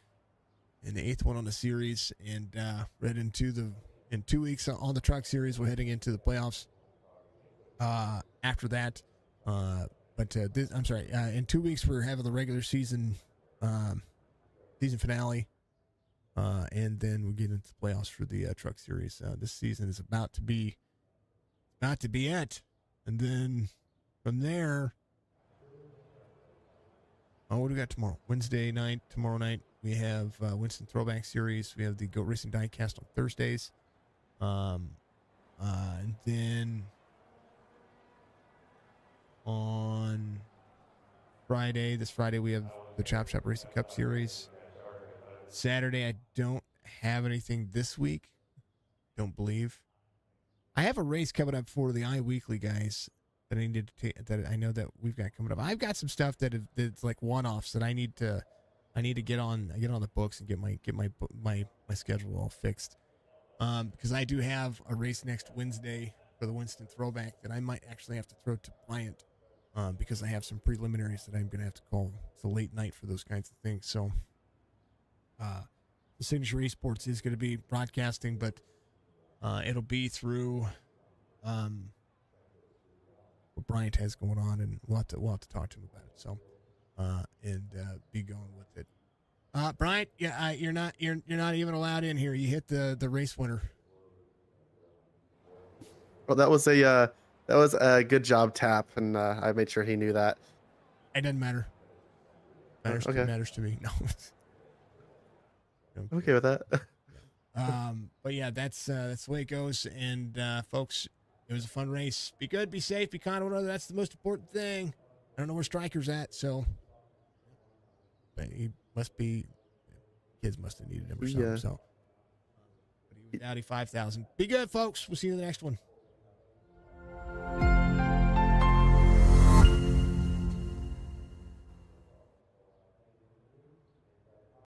in the 8th one on the series, and right into in 2 weeks on the truck series, we're heading into the playoffs. After that, in 2 weeks we're having the regular season finale. And then we'll get into the playoffs for the truck series. This season is about to be it. And then from there, what do we got tomorrow? Wednesday night, tomorrow night, we have Winston Throwback Series. We have the Goat Racing Diecast on Thursdays. And then on this Friday, we have the Chop Shop Racing Cup Series. Saturday, I don't have anything this week. Don't believe. I have a race coming up for the iWeekly guys that I need to take. That I know that we've got coming up. I've got some stuff that's like one-offs that I need to get on. I get on the books and get my schedule all fixed. Because I do have a race next Wednesday for the Winston Throwback that I might actually have to throw to Bryant. Because I have some preliminaries that I'm going to have to call. It's a late night for those kinds of things. So. The Signature Esports is going to be broadcasting, but it'll be through what Bryant has going on, and we'll have to talk to him about it. So, be going with it. Bryant, yeah, you're not even allowed in here. You hit the race winner. Well, that was a good job, Tap, and I made sure he knew that. It doesn't matter. Okay. Matters to me. No. I'm okay with that. But yeah, that's the way it goes. And folks, it was a fun race. Be good, be safe, be kind to one another. That's the most important thing. I don't know where Striker's at, so but he must be. Kids must have needed him or something. So, but he was Audi 5000. Be good, folks. We'll see you in the next one.